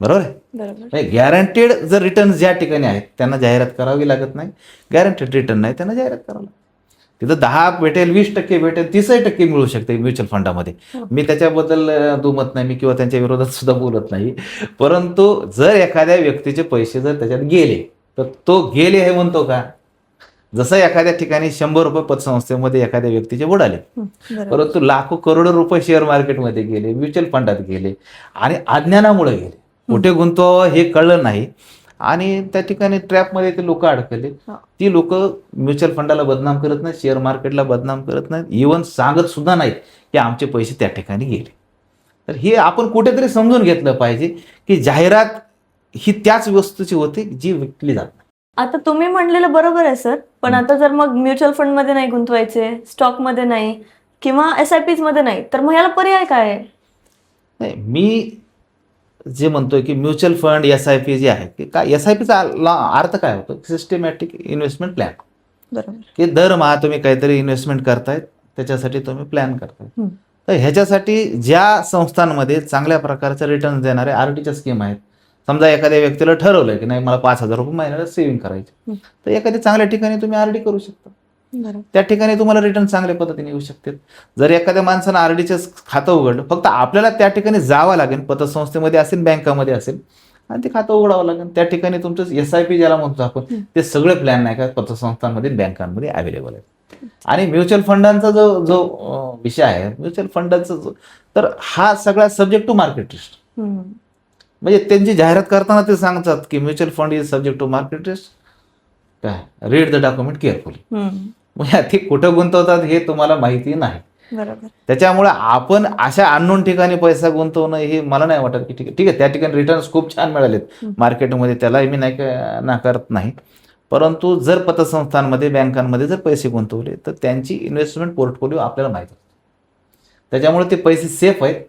बरोबर आहे. गॅरंटेड जर रिटर्न ज्या ठिकाणी आहेत त्यांना जाहिरात करावी लागत नाही, गॅरंटेड रिटर्न नाही त्यांना जाहिरात करावं लागतं. तिथं 10 भेटेल, 20% भेटेल, 30% मिळू शकते म्युच्युअल फंडामध्ये. मी त्याच्याबद्दल दुमत नाही, मी किंवा त्यांच्या विरोधात सुद्धा बोलत नाही. परंतु जर एखाद्या व्यक्तीचे पैसे जर त्याच्यात गेले तर तो गेले हे म्हणतो का? जसं एखाद्या ठिकाणी 100 रुपये पतसंस्थेमध्ये एखाद्या व्यक्तीचे बुडाले, परंतु लाखो करोडो रुपये शेअर मार्केटमध्ये गेले, म्युच्युअल फंडात गेले आणि अज्ञानामुळे गेले, कुठे गुंतवावं हे कळलं नाही आणि त्या ठिकाणी ट्रॅपमध्ये ते लोक अडकले. ती लोक म्युच्युअल फंडाला बदनाम करत नाहीत, शेअर मार्केटला बदनाम करत नाहीत, इव्हन सांगत सुद्धा नाहीत की आमचे पैसे त्या ठिकाणी गेले. तर हे आपण कुठेतरी समजून घेतलं पाहिजे की जाहिरात ही त्याच वस्तूची होते जी विकली जात नाही. आता तुम्ही म्हणलेलं बरोबर आहे सर, पण आता जर मग म्युच्युअल फंड मध्ये नाही गुंतवायचे, स्टॉक मध्ये नाही किंवा SIPs मध्ये नाही, तर मग याला पर्याय काय आहे? नाही, मी जे म्हणतोय की म्युच्युअल फंड, SIP जे आहे की काय, SIPचा अर्थ काय होतो? Systematic investment plan. बरोबर. की दरमहा तुम्ही काहीतरी इन्व्हेस्टमेंट करतायत, त्याच्यासाठी तुम्ही प्लॅन करताय. तर ह्याच्यासाठी ज्या संस्थांमध्ये चांगल्या प्रकारचे रिटर्न देणारे RDच्या स्कीम आहेत, समजा एखाद्या व्यक्तीला ठरवलंय की नाही मला 5,000 रुपये महिन्याला सेव्हिंग करायचे, तर एखाद्या चांगल्या ठिकाणी तुम्ही RD करू शकता. त्या ठिकाणी तुम्हाला रिटर्न चांगल्या पद्धतीने येऊ शकतात. जर एखाद्या माणसानं RDचं खातं उघडलं, फक्त आपल्याला त्या ठिकाणी जावं लागेल, पतसंस्थेमध्ये असेल, बँकामध्ये असेल, आणि ते खातं उघडावं लागेल. त्या ठिकाणी तुमचं SIP ज्याला म्हणतो आपण, ते सगळे प्लॅन नाही का पतसंस्थांमध्ये, बँकांमध्ये अवेलेबल आहेत. आणि म्युच्युअल फंडांचा जो विषय आहे, म्युच्युअल फंडांचा तर हा सगळा सब्जेक्ट टू मार्केट रिस्क. म्हणजे त्यांची जाहिरात करताना ते सांगतात की mutual fund is subject to market risk, काय रीड द डॉक्युमेंट केअरफुली. म्हणजे ते कुठं गुंतवतात हे तुम्हाला माहिती नाही. बरोबर. त्याच्यामुळे आपण अशा अननोन ठिकाणी पैसा गुंतवणं हे मला नाही वाटत की ठीक आहे. त्या ठिकाणी रिटर्न्स खूप छान मिळालेत मार्केटमध्ये, त्याला मी नाही नाकारत नाही. परंतु जर पतसंस्थांमध्ये, बँकांमध्ये जर पैसे गुंतवले तर त्यांची इन्व्हेस्टमेंट पोर्टफोलिओ आपल्याला माहीत असते. त्याच्यामुळे ते पैसे सेफ आहेत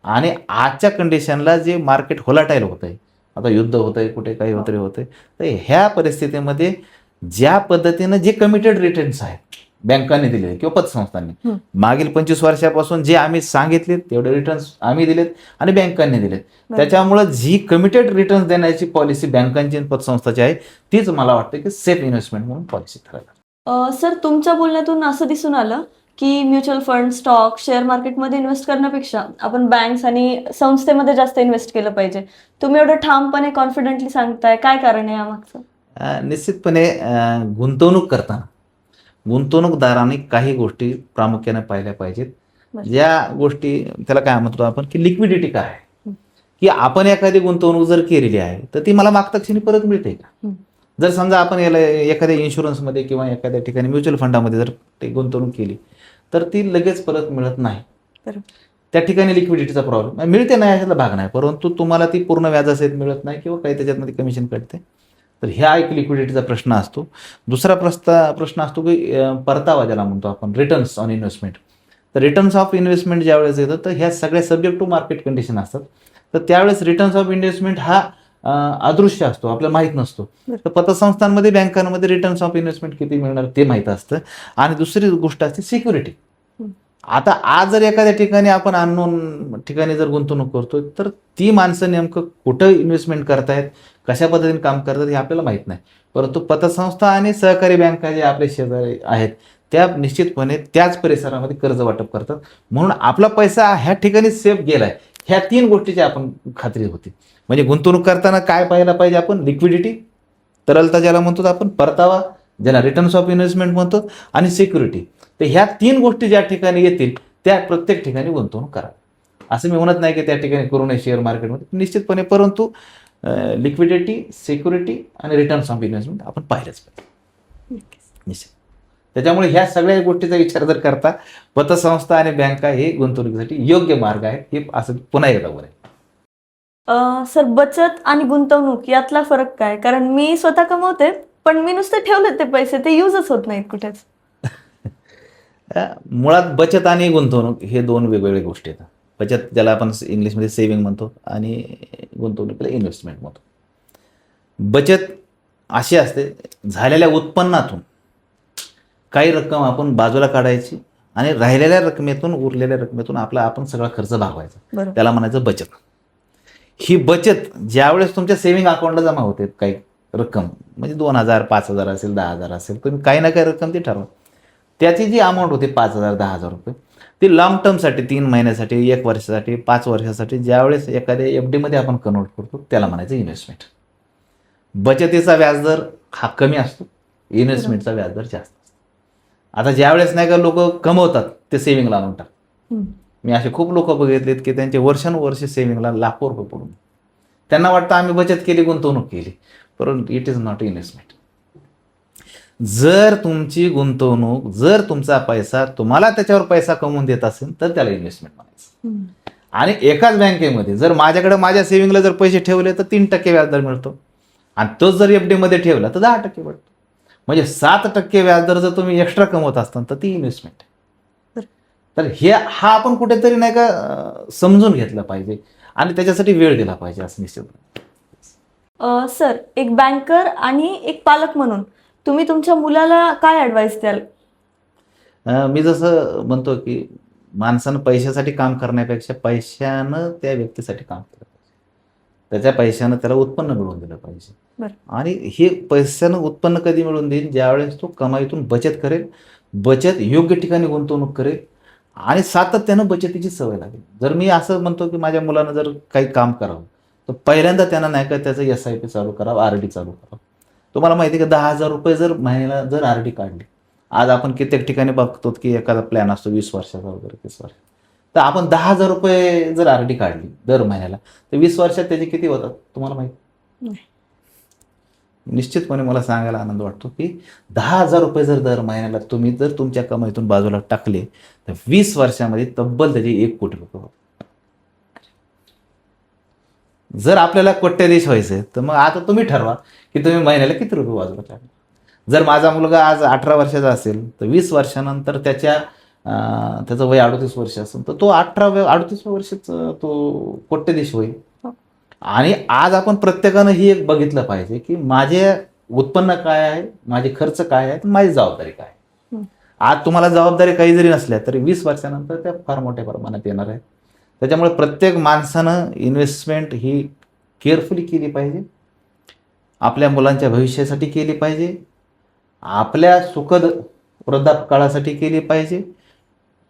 आणि आजच्या कंडिशनला जे मार्केट व्होलाटाईल होत आहे, आता युद्ध होत आहे, कुठे काही होतरी होतंय, तर ह्या परिस्थितीमध्ये ज्या पद्धतीनं जे कमिटेड रिटर्न्स आहेत बँकांनी दिले किंवा पतसंस्थांनी मागील 25 वर्षापासून जे आम्ही सांगितले तेवढे रिटर्न्स आम्ही दिलेत आणि बँकांनी दिलेत, त्याच्यामुळे जी कमिटेड रिटर्न्स देण्याची पॉलिसी बँकांची आणि पतसंस्थाची आहे तीच मला वाटतं की सेफ इन्व्हेस्टमेंट म्हणून पॉलिसी ठरायला. सर, तुमच्या बोलण्यातून असं दिसून आलं की म्युच्युअल फंड, स्टॉक, शेअर मार्केटमध्ये इन्व्हेस्ट करण्यापेक्षा आपण बँक्स आणि संस्थेमध्ये जास्त इन्व्हेस्ट केलं पाहिजे. तुम्ही एवढं ठामपणे कॉन्फिडेंटली सांगताय, काय कारण आहे यामागचं? निश्चितपणे गुंतवणूक करताना गुंतवणूकदारांनी काही गोष्टी प्रामुख्याने पाहिल्या पाहिजेत. ज्या गोष्टी त्याला काय म्हणतो आपण की लिक्विडिटी काय आहे, की आपण एखादी गुंतवणूक जर केलेली आहे तर ती मला मागच्या क्षणी परत मिळते का. जर समजा आपण याला एखाद्या इन्शुरन्समध्ये किंवा एखाद्या ठिकाणी म्युच्युअल फंडामध्ये जर ते गुंतवणूक केली तर ती लगेच परत मिळत नाही. त्या ठिकाणी लिक्विडिटीचा प्रॉब्लेम मिळते नाही अशातला भाग नाही, परंतु तुम्हाला ती पूर्ण व्याजासहित मिळत नाही किंवा काही त्याच्यामध्ये कमिशन कटते. तर ह्या एक लिक्विडिटीचा प्रश्न असतो. दुसरा प्रश्न असतो की परतावा ज्याला म्हणतो आपण रिटर्न्स ऑन इन्व्हेस्टमेंट. तर रिटर्न्स ऑफ इन्व्हेस्टमेंट ज्यावेळेस येतं तर ह्या सगळ्या सब्जेक्ट टू मार्केट कंडिशन असतात. तर त्यावेळेस रिटर्न्स ऑफ इन्व्हेस्टमेंट हा अदृश्य असतो, आपल्याला माहीत नसतो. तर पतसंस्थांमध्ये बँकांमध्ये रिटर्न्स ऑफ इन्व्हेस्टमेंट किती मिळणार ते माहीत असतं. आणि दुसरी गोष्ट असते सिक्युरिटी. आता आज जर एखाद्या ठिकाणी आपण अननोन ठिकाणी जर गुंतवणूक करतोय तर ती माणसं नेमकं कुठं इन्व्हेस्टमेंट करतायत, कशा पद्धतीने काम करतात हे आपल्याला माहीत नाही. परंतु पतसंस्था आणि सहकारी बँका जे आपले शेजारी आहेत त्या निश्चितपणे त्याच परिसरामध्ये कर्ज वाटप करतात. म्हणून आपला पैसा ह्या ठिकाणी सेफ गेलाय, ह्या 3 गोष्टीची आपण खात्री होती. म्हणजे गुंतवणूक करताना काय पाहायला पाहिजे आपण, लिक्विडिटी, तरलता ज्याला म्हणतो आपण, परतावा ज्याला रिटर्न्स ऑफ इन्व्हेस्टमेंट म्हणतो, आणि सिक्युरिटी. तर ह्या 3 गोष्टी ज्या ठिकाणी येतील त्या प्रत्येक ठिकाणी गुंतवणूक करा. असं मी म्हणत नाही की त्या ठिकाणी करू नये शेअर मार्केटमध्ये, निश्चितपणे, परंतु लिक्विडिटी, सिक्युरिटी आणि रिटर्न्स ऑफ इन्व्हेस्टमेंट आपण पाहिलंच पाहिजे निश्चित. त्याच्यामुळे ह्या सगळ्या गोष्टीचा विचार जर करता पतसंस्था आणि बँका हे गुंतवणुकीसाठी योग्य मार्ग आहेत, हे असं पुन्हा एकदा बोलाय. सर, बचत आणि गुंतवणूक यातला फरक काय? कारण मी स्वतः कमवते पण मी नुसते ठेवले ते पैसे, ते युजच होत नाहीत कुठेच. मुळात बचत आणि गुंतवणूक हे 2 वेगवेगळ्या गोष्टी आहेत. बचत ज्याला आपण इंग्लिशमध्ये सेव्हिंग म्हणतो आणि गुंतवणुकीला इन्व्हेस्टमेंट म्हणतो. बचत अशी असते, झालेल्या उत्पन्नातून काही रक्कम आपण बाजूला काढायची आणि राहिलेल्या रकमेतून, उरलेल्या रकमेतून आपण सगळा खर्च भागवायचा, त्याला म्हणायचं बचत. ही बचत ज्यावेळेस तुमच्या सेव्हिंग अकाउंटला जमा होते काही रक्कम, म्हणजे 2,000, 5,000 असेल, 10,000 असेल, तुम्ही काही ना काही रक्कम ती ठरवा. त्याची जी अमाऊंट होती 5,000, 10,000 रुपये, ती लॉंग टर्मसाठी, 3 महिन्यासाठी, 1 वर्षासाठी, 5 वर्षासाठी ज्यावेळेस एखाद्या FD मध्ये आपण कन्वर्ट करतो त्याला म्हणायचं इन्व्हेस्टमेंट. बचतीचा व्याजदर हा कमी असतो, इन्व्हेस्टमेंटचा व्याजदर जास्त असतो. आता ज्यावेळेस नाही का लोक कमवतात ते सेव्हिंगला आणून टाकतात. मी असे खूप लोक बघितलेत की त्यांचे वर्षानुवर्ष सेव्हिंगला लाखो रुपये पडून, त्यांना वाटतं आम्ही बचत केली, गुंतवणूक केली, परंतु इट इज नॉट इन्व्हेस्टमेंट. जर तुमची गुंतवणूक, जर तुमचा पैसा तुम्हाला त्याच्यावर पैसा कमवून देत असेल तर त्याला इन्व्हेस्टमेंट म्हणायचं. आणि एकाच बँकेमध्ये जर माझ्याकडे माझ्या सेव्हिंगला जर पैसे ठेवले तर 3% व्याजदर मिळतो, आणि तोच जर FD मध्ये ठेवला तर 10% मिळतो. म्हणजे 7% व्याजदर जर तुम्ही एक्स्ट्रा कमवत असताल तर ती इन्व्हेस्टमेंट आहे. तर हा आपण कुठेतरी नाही का समजून घेतलं पाहिजे आणि त्याच्यासाठी वेळ दिला पाहिजे असं निश्चित. सर, एक बँकर आणि एक पालक म्हणून तुम्ही तुमच्या मुलाला काय ॲडवाइस द्याल? मी जसं म्हणतो की माणसानं पैशासाठी काम करण्यापेक्षा पैशानं त्या व्यक्तीसाठी काम केलं पाहिजे, त्याच्या पैशानं त्याला उत्पन्न मिळवून दिलं पाहिजे. आणि हे पैशानं उत्पन्न कधी मिळवून देईल, ज्यावेळेस तो कमाईतून बचत करेल, बचत योग्य ठिकाणी गुंतवणूक करेल आणि सातत्यानं बचतीची सवय लागेल. जर मी असं म्हणतो की माझ्या मुलानं जर काही काम करावं तर पहिल्यांदा त्यांना नाही का त्याचं SIP चालू करावं, RD चालू करावं. तुम्हाला माहिती आहे का 10,000 रुपये जर महिन्याला जर RD काढली, आज आपण कित्येक ठिकाणी बघतो की एखादा प्लॅन असतो 20 वर्षाचा वगैरे, 30 वर्ष, तर आपण 10,000 रुपये जर RD काढली दर महिन्याला तर 20 वर्षात त्याचे किती होतात तुम्हाला माहिती? निश्चितपणे मला सांगायला आनंद वाटतो की 10,000 रुपये जर दर महिन्याला तुम्ही जर तुमच्या कमाईतून बाजूला टाकले तर 20 वर्षामध्ये तब्बल त्याचे 1 कोटी रुपये होतात. जर आपल्याला कोट्याधीश व्हायचंय तर मग आता तुम्ही ठरवा की तुम्ही महिन्याला किती रुपये बाजूला टाकणार. जर माझा मुलगा आज 18 वर्षाचा असेल तर 20 वर्षानंतर त्याच्या त्याचं वय 38 वर्ष असेल तर तो 38व्या वर्षाचा तो कोट्यधीश होईल. आणि आज आपण प्रत्येकानं ही एक बघितलं पाहिजे की माझे उत्पन्न काय आहे, माझे खर्च काय आहे, माझी जबाबदारी काय आहे. आज तुम्हाला जबाबदारी काही जरी नसल्या तरी 20 वर्षानंतर त्या फार मोठ्या प्रमाणात येणार आहे. त्याच्यामुळे प्रत्येक माणसानं इन्व्हेस्टमेंट ही केअरफुली केली पाहिजे, आपल्या मुलांच्या भविष्यासाठी केली पाहिजे, आपल्या सुखद वृद्धापकाळासाठी केली पाहिजे,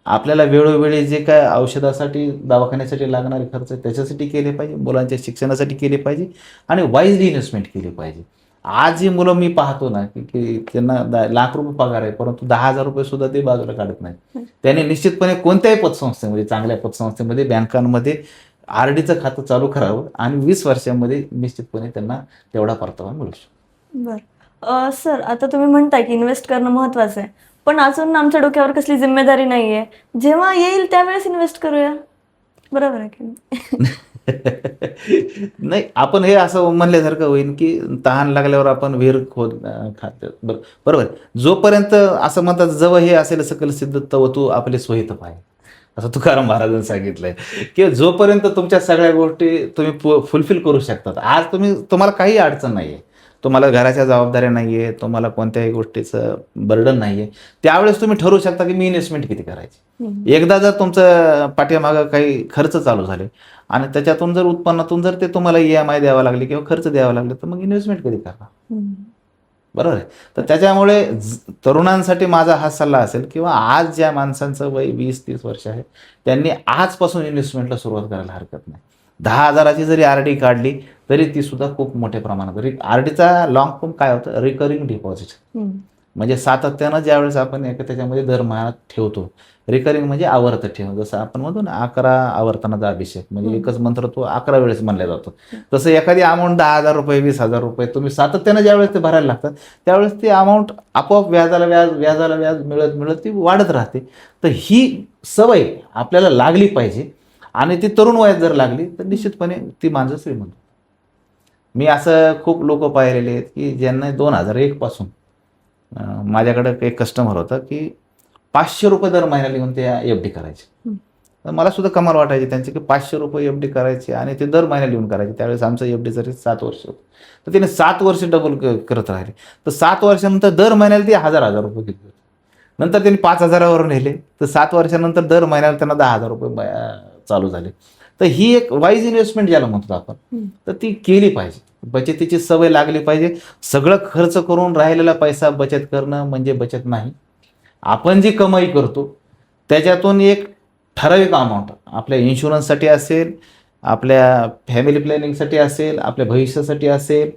आपल्याला वेळोवेळी जे काय औषधासाठी दवाखान्यासाठी लागणारे खर्च त्याच्यासाठी केले पाहिजे, मुलांच्या शिक्षणासाठी केले पाहिजे आणि वाईजली इन्व्हेस्टमेंट केली पाहिजे. आज जी मुलं मी पाहतो ना की त्यांना लाख रुपये पगार आहे परंतु 10,000 रुपये सुद्धा ते बाजूला काढत नाहीत. त्यांनी निश्चितपणे कोणत्याही पतसंस्थेमध्ये, चांगल्या पतसंस्थेमध्ये, बँकांमध्ये RDचं खातं चालू करावं आणि 20 वर्षांमध्ये निश्चितपणे त्यांना तेवढा परतावा मिळू शकतो. बरं. सर, आता तुम्ही म्हणताय की इन्व्हेस्ट करणं महत्त्वाचं आहे, पण अजून आमच्या डोक्यावर कसली जिम्मेदारी नाही आहे. जेव्हा येईल त्यावेळेस इन्व्हेस्ट करूया, बरोबर आहे की नाही? नाही, आपण हे असं म्हणल्यासारखं होईल की तहान लागल्यावर आपण विहीर खात बरोबर. जोपर्यंत असं म्हणतात जवळ हे असेल सकल सिद्ध तव तू आपले सोयीत पाय, असं तुकाराम महाराजांनी सांगितलंय की जोपर्यंत तुमच्या सगळ्या गोष्टी तुम्ही फुलफिल करू शकतात. आज तुम्हाला काही अडचण नाही आहे, तुम्हाला घराच्या जबाबदाऱ्या नाही आहे, तुम्हाला कोणत्याही गोष्टीचं बर्डन नाही आहे, त्यावेळेस तुम्ही ठरवू शकता की मी इन्व्हेस्टमेंट किती करायची. एकदा जर तुमचं पाठीमागं काही खर्च चालू झाले आणि त्याच्यातून जर उत्पन्नातून जर ते तुम्हाला EMI द्यावा लागले किंवा खर्च द्यावा लागले तर मग इन्व्हेस्टमेंट कधी करणार, बरोबर आहे. तर त्याच्यामुळे तरुणांसाठी माझा हा सल्ला असेल किंवा आज ज्या माणसांचं वय 20-30 वर्ष आहे त्यांनी आजपासून इन्व्हेस्टमेंटला सुरुवात करायला हरकत नाही. 10,000ची जरी RD काढली तरी ती सुद्धा खूप मोठ्या प्रमाणात. RDचा लॉंग टर्म काय होतं, रिकरिंग डिपॉझिट, म्हणजे सातत्यानं ज्यावेळेस आपण त्याच्यामध्ये दरमहा ठेवतो. रिकरिंग म्हणजे आवर्त ठेव, जसं आपण म्हणतो ना 11 आवर्तनाचा अभिषेक, म्हणजे एकच मंत्र तो 11 वेळेस म्हणला जातो. तसं एखादी अमाऊंट 10,000 रुपये, 20,000 रुपये तुम्ही सातत्यानं ज्यावेळेस ते भरायला लागतात त्यावेळेस ती अमाऊंट आपोआप व्याजाला व्याज मिळत मिळत ती वाढत राहते. तर ही सवय आपल्याला लागली पाहिजे आणि ती तरुण वयात जर लागली तर निश्चितपणे ती माणसं श्रीमंत. मी असं खूप लोक पाहिलेले आहेत की ज्यांना 2001 पासून माझ्याकडे एक कस्टमर होता की 500 रुपये दर महिन्याला येऊन ते FD करायचे. तर मला सुद्धा कमाल वाटायची त्यांची की 500 रुपये FD करायचे आणि ते दर महिन्याला येऊन करायचे. त्यावेळेस आमचं FD जरी 7 वर्ष होतं तर त्याने 7 वर्ष डबल करत राहिले. तर 7 वर्षानंतर दर महिन्याला ते 1,000 रुपये घेतले होते. नंतर त्यांनी 5,000वर नेले तर 7 वर्षानंतर दर महिन्याला त्यांना 10,000 रुपये चालू झाले. तर ही एक वाईज इन्व्हेस्टमेंट ज्याला म्हणतो आपण, तर ती केली पाहिजे. बचतीची सवय लागली पाहिजे. सगळं खर्च करून राहिलेला पैसा बचत करणं म्हणजे बचत नाही. आपण जी कमाई करतो त्याच्यातून एक ठराविक अमाऊंट आपल्या इन्शुरन्ससाठी असेल, आपल्या फॅमिली प्लॅनिंगसाठी असेल, आपल्या भविष्यासाठी असेल,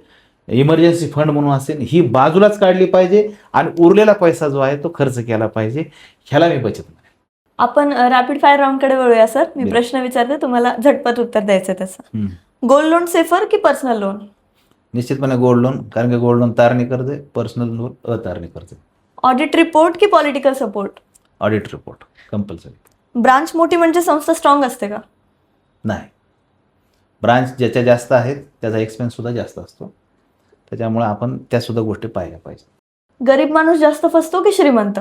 इमर्जन्सी फंड म्हणून असेल, ही बाजूलाच काढली पाहिजे आणि उरलेला पैसा जो आहे तो खर्च केला पाहिजे. ह्याला मी बचत म्हणेन. आपण रॅपिड फायर राऊंडकडे वळूया सर. मी प्रश्न विचारते, तुम्हाला झटपट उत्तर द्यायचं त्याचं. गोल्ड लोन सेफर की पर्सनल लोन? निश्चितपणे गोल्ड लोन, कारण की गोल्ड लोन तारणी कर्ज आहे, पर्सनल लोन अतारणी कर्ज. ऑडिट रिपोर्ट की political support? Audit report compulsory. Branch मोठी म्हणजे संस्था स्ट्रॉंग असते का? नाही, ब्रांच ज्याच्या जास्त आहेत त्याचा एक्सपेन्स सुद्धा जास्त असतो. त्याच्यामुळे आपण त्या सुद्धा गोष्टी पाहिल्या पाहिजे. गरीब माणूस जास्त फसतो की श्रीमंत?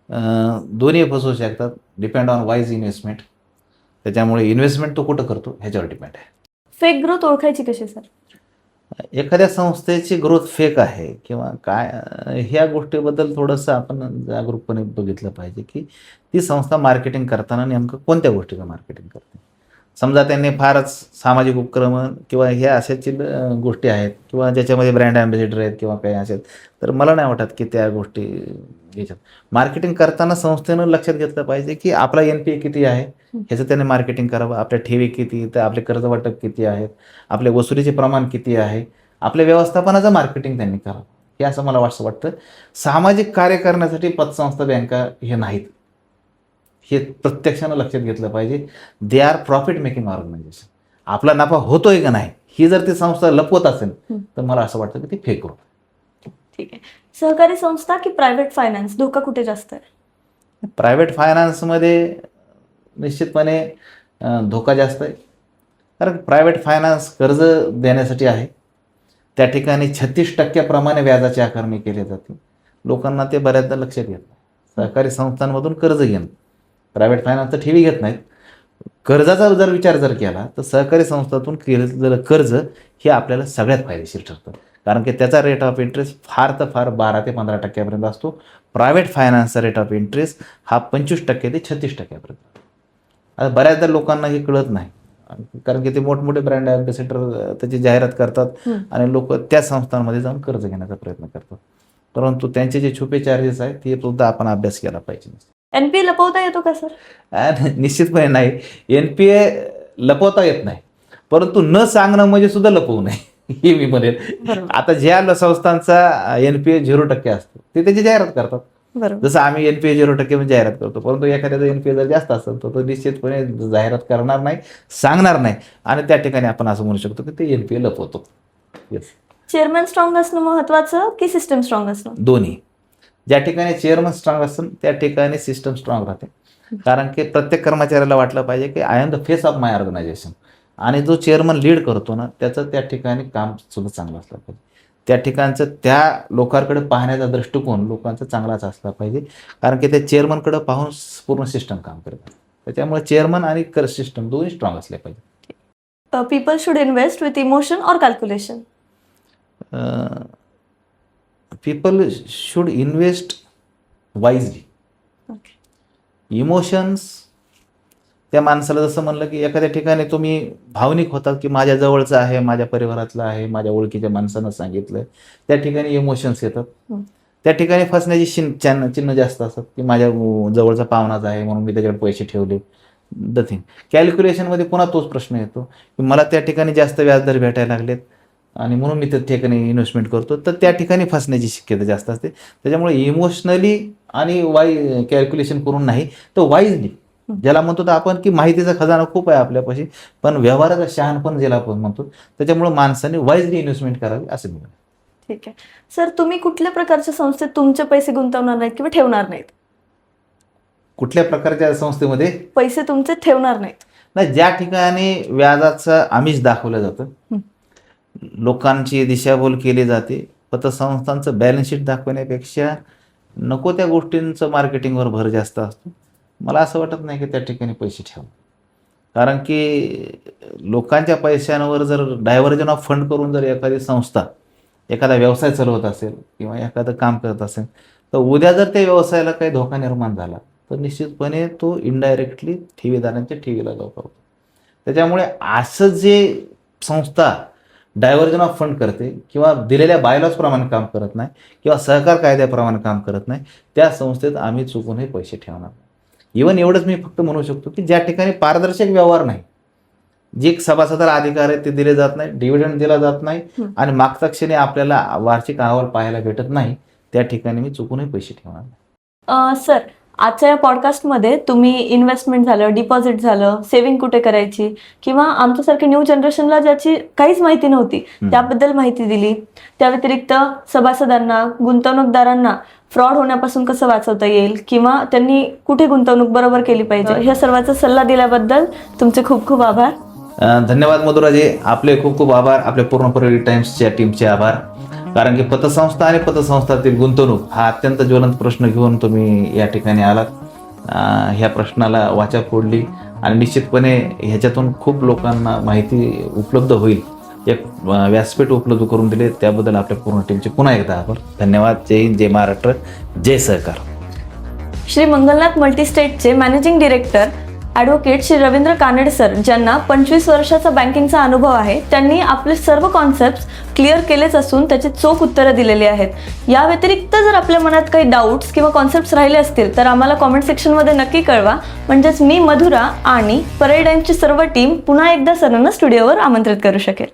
दोन्ही फसवू शकतात, डिपेंड ऑन वाईज इन्व्हेस्टमेंट. त्याच्यामुळे इन्व्हेस्टमेंट तो कुठं करतो ह्याच्यावर डिपेंड आहे. फेक ग्रोथ ओळखायची कशी सर? एखाद्या संस्थेची ग्रोथ फेक आहे किंवा काय, ह्या गोष्टीबद्दल थोडंसं आपण जागरूकपणे बघितलं पाहिजे की ती संस्था मार्केटिंग करताना नेमकं कोणत्या गोष्टीचं मार्केटिंग करते. समजा त्यांनी फारच सामाजिक उपक्रम किंवा ह्या अशाची गोष्टी आहेत किंवा ज्याच्यामध्ये ब्रँड ॲम्बॅसेडर आहेत किंवा काही असेल, तर मला नाही वाटत की त्या गोष्टी याच्यात मार्केटिंग करताना संस्थेनं लक्षात घेतलं पाहिजे की आपला NPA किती आहे ह्याचं त्याने मार्केटिंग करावं, आपल्या ठेवी किती, तर आपले कर्ज वाटप किती आहेत, आपल्या वसुलीचे प्रमाण किती आहे, आपल्या व्यवस्थापनाचं मार्केटिंग त्यांनी करावं. हे असं मला वाटतं. सामाजिक कार्य करण्यासाठी पतसंस्था, बँका हे नाहीत, हे प्रत्यक्षानं लक्षात घेतलं पाहिजे. They are profit making organization. आपला नफा होतोय का नाही ही जर ती संस्था लपवत असेल तर मला असं वाटतं की ती फेक ग्रोथ. ठीक आहे. सहकारी संस्था की प्रायव्हेट फायनान्स, धोका कुठे जास्त आहे? प्रायव्हेट फायनान्समध्ये निश्चितपणे धोका जास्त आहे, कारण प्रायव्हेट फायनान्स कर्ज देण्यासाठी आहे. त्या ठिकाणी 36% व्याजाची आकारणी केली जाते. लोकांना ते बऱ्याचदा लक्षात येत नाही. सहकारी संस्थांमधून कर्ज घेणं प्रायव्हेट फायनान्सचं ठेवी घेत नाहीत. कर्जाचा जर विचार जर केला तर सहकारी संस्थातून केलेलं कर्ज हे आपल्याला सगळ्यात फायदेशीर ठरतं, कारण की त्याचा रेट ऑफ इंटरेस्ट फार तर फार 12 ते 15% असतो. प्रायव्हेट फायनान्सचा रेट ऑफ इंटरेस्ट हा 25% ते 36%. आता बऱ्याचदा लोकांना हे कळत नाही, कारण की ते मोठमोठे ब्रँड अँबॅसेडर त्याची जाहिरात करतात आणि लोक त्या संस्थांमध्ये जाऊन कर्ज घेण्याचा प्रयत्न करतात, परंतु त्यांचे जे छुपे चार्जेस आहेत ते सुद्धा आपण अभ्यास केला पाहिजे. NPA लपवता येतो का सर? निश्चितपणे नाही. NPA लपवता येत नाही, परंतु न सांगणं म्हणजे सुद्धा लपवू नये हे मी म्हणेल. बरोबर. आता ज्या संस्थांचा NPA 0% असतो ते त्याची जाहिरात करतात, बरोबर. जसं आम्ही NPA 0% म्हणजे जाहिरात करतो, परंतु एखाद्याचा NPA जर जास्त असेल तर तो निश्चितपणे जाहिरात करणार नाही, सांगणार नाही, आणि त्या ठिकाणी आपण असं म्हणू शकतो की ते NPA लपवतो. येस. चेअरमॅन स्ट्रॉंग असणं महत्वाचं की सिस्टम स्ट्रॉंग असणं? दोन्ही. ज्या ठिकाणी चेअरमन स्ट्रॉंग असेल त्या ठिकाणी सिस्टम स्ट्रॉंग राहते, कारण की प्रत्येक कर्मचाऱ्याला वाटलं पाहिजे की I am the face of my organization, आणि जो चेअरमन लीड करतो ना त्याचं त्या ठिकाणी काम सुद्धा चांगलं असलं पाहिजे. त्या ठिकाणचं त्या लोकांकडे पाहण्याचा दृष्टिकोन लोकांचा चांगलाच असला पाहिजे, कारण की त्या चेअरमनकडे पाहून पूर्ण सिस्टम काम करतात. त्याच्यामुळे चेअरमन आणि सिस्टम दोन्ही स्ट्रॉंग असले पाहिजे. People should invest with emotion और calculation? People should invest wisely. Emotions त्या माणसाला जसं म्हणलं की एखाद्या ठिकाणी तुम्ही भावनिक होतात की माझ्या जवळचं आहे, माझ्या परिवारातलं आहे, माझ्या ओळखीच्या माणसानं सांगितलं, त्या ठिकाणी इमोशन्स येतात. त्या ठिकाणी फसण्याची चिन्ह जास्त असतात की माझ्या जवळचा पाहुणाच आहे म्हणून मी त्याच्याकडे पैसे ठेवले. द थिंग कॅल्क्युलेशनमध्ये पुन्हा तोच प्रश्न येतो की मला त्या ठिकाणी जास्त व्याजदर भेटायला लागलेत आणि म्हणून मी त्या ठिकाणी इन्व्हेस्टमेंट करतो, तर त्या ठिकाणी फसण्याची शक्यता जास्त असते. त्याच्यामुळे इमोशनली आणि कॅल्क्युलेशन करून नाही तर वाईजली, ज्याला म्हणतो तर आपण की माहितीचा खजाना खूप आहे आपल्यापाशी, पण व्यवहाराचा शहाणपण ज्याला आपण म्हणतो, त्याच्यामुळे माणसाने वाईजली इन्व्हेस्टमेंट करावी असं मी म्हणतो. ठीक आहे सर, तुम्ही कुठल्या प्रकारच्या संस्थेत तुमचे पैसे गुंतवणार नाहीत किंवा ठेवणार नाहीत? कुठल्या प्रकारच्या संस्थेमध्ये पैसे तुमचे ठेवणार नाहीत? नाही, ज्या ठिकाणी व्याजाचं आमिष दाखवलं जातं, लोकांची दिशाभूल केली जाते, पतसंस्थांचं बॅलन्स शीट दाखवण्यापेक्षा नको त्या गोष्टींचं मार्केटिंगवर भर जास्त असतो. मला असं वाटत नाही की त्या ठिकाणी पैसे ठेवा, कारण की लोकांच्या पैशांवर जर डायव्हर्जन ऑफ फंड करून जर एखादी संस्था एखादा व्यवसाय चालवत असेल किंवा एखादं काम करत असेल, तर उद्या जर त्या व्यवसायाला काही धोका निर्माण झाला तर निश्चितपणे तो इनडायरेक्टली ठेवीदारांच्या ठेवीला धोका होतो. त्याच्यामुळे असं जे संस्था डायव्हर्जन ऑफ फंड करते किंवा दिलेल्या बायलॉजप्रमाणे काम करत नाही किंवा सहकार कायद्याप्रमाणे काम करत नाही, त्या संस्थेत आम्ही चुकूनही पैसे ठेवणार नाही. इव्हन एवढंच मी फक्त म्हणू शकतो की ज्या ठिकाणी पारदर्शक व्यवहार नाही, जे सभासदाला अधिकार आहेत ते दिले जात नाही, डिव्हिडंड दिला जात नाही आणि मागच्या क्षणी आपल्याला वार्षिक अहवाल पाहायला भेटत नाही, त्या ठिकाणी मी चुकूनही पैसे ठेवणार नाही. सर, आजच्या या पॉडकास्टमध्ये तुम्ही इन्व्हेस्टमेंट झालं, डिपॉझिट झालं, सेव्हिंग कुठे करायची किंवा आमच्यासारख्या न्यू जनरेशनला ज्याची काहीच माहिती नव्हती त्याबद्दल माहिती दिली. त्या व्यतिरिक्त सभासदांना, गुंतवणूकदारांना फ्रॉड होण्यापासून कसं वाचवता येईल किंवा त्यांनी कुठे गुंतवणूक बरोबर केली पाहिजे, ह्या सर्वांचा सल्ला दिल्याबद्दल तुमचे खूप खूप आभार. धन्यवाद मधुराजी, आपले खूप खूप आभार. आपले पूर्ण परिवार टाइम्सच्या टीमचे आभार, कारण की पतसंस्था आणि पतसंस्थातील गुंतवणूक हा अत्यंत ज्वलंत प्रश्न घेऊन तुम्ही या ठिकाणी आलात. ह्या प्रश्नाला वाचा फोडली आणि निश्चितपणे ह्याच्यातून खूप लोकांना माहिती उपलब्ध होईल, एक व्यासपीठ उपलब्ध करून दिले, त्याबद्दल आपल्या पूर्ण टीमचे पुन्हा एकदा आभार. धन्यवाद. जय हिंद, जय महाराष्ट्र, जय सहकार. श्री मंगलनाथ मल्टीस्टेटचे managing director advocate Shri Ravindra Kanade sir, ज्यांना 25 वर्षाचा बँकिंगचा अनुभव आहे, त्यांनी आपले सर्व कॉन्सेप्ट क्लिअर केलेच असून त्याची चोख उत्तरं दिलेली आहेत. या व्यतिरिक्त जर आपल्या मनात काही डाऊट्स किंवा कॉन्सेप्ट्स राहिले असतील तर आम्हाला कॉमेंट सेक्शनमध्ये नक्की कळवा, म्हणजेच मी, मधुरा आणि परेड टाइम्सची सर्व टीम पुन्हा एकदा सरांना स्टुडिओवर आमंत्रित करू शकेल.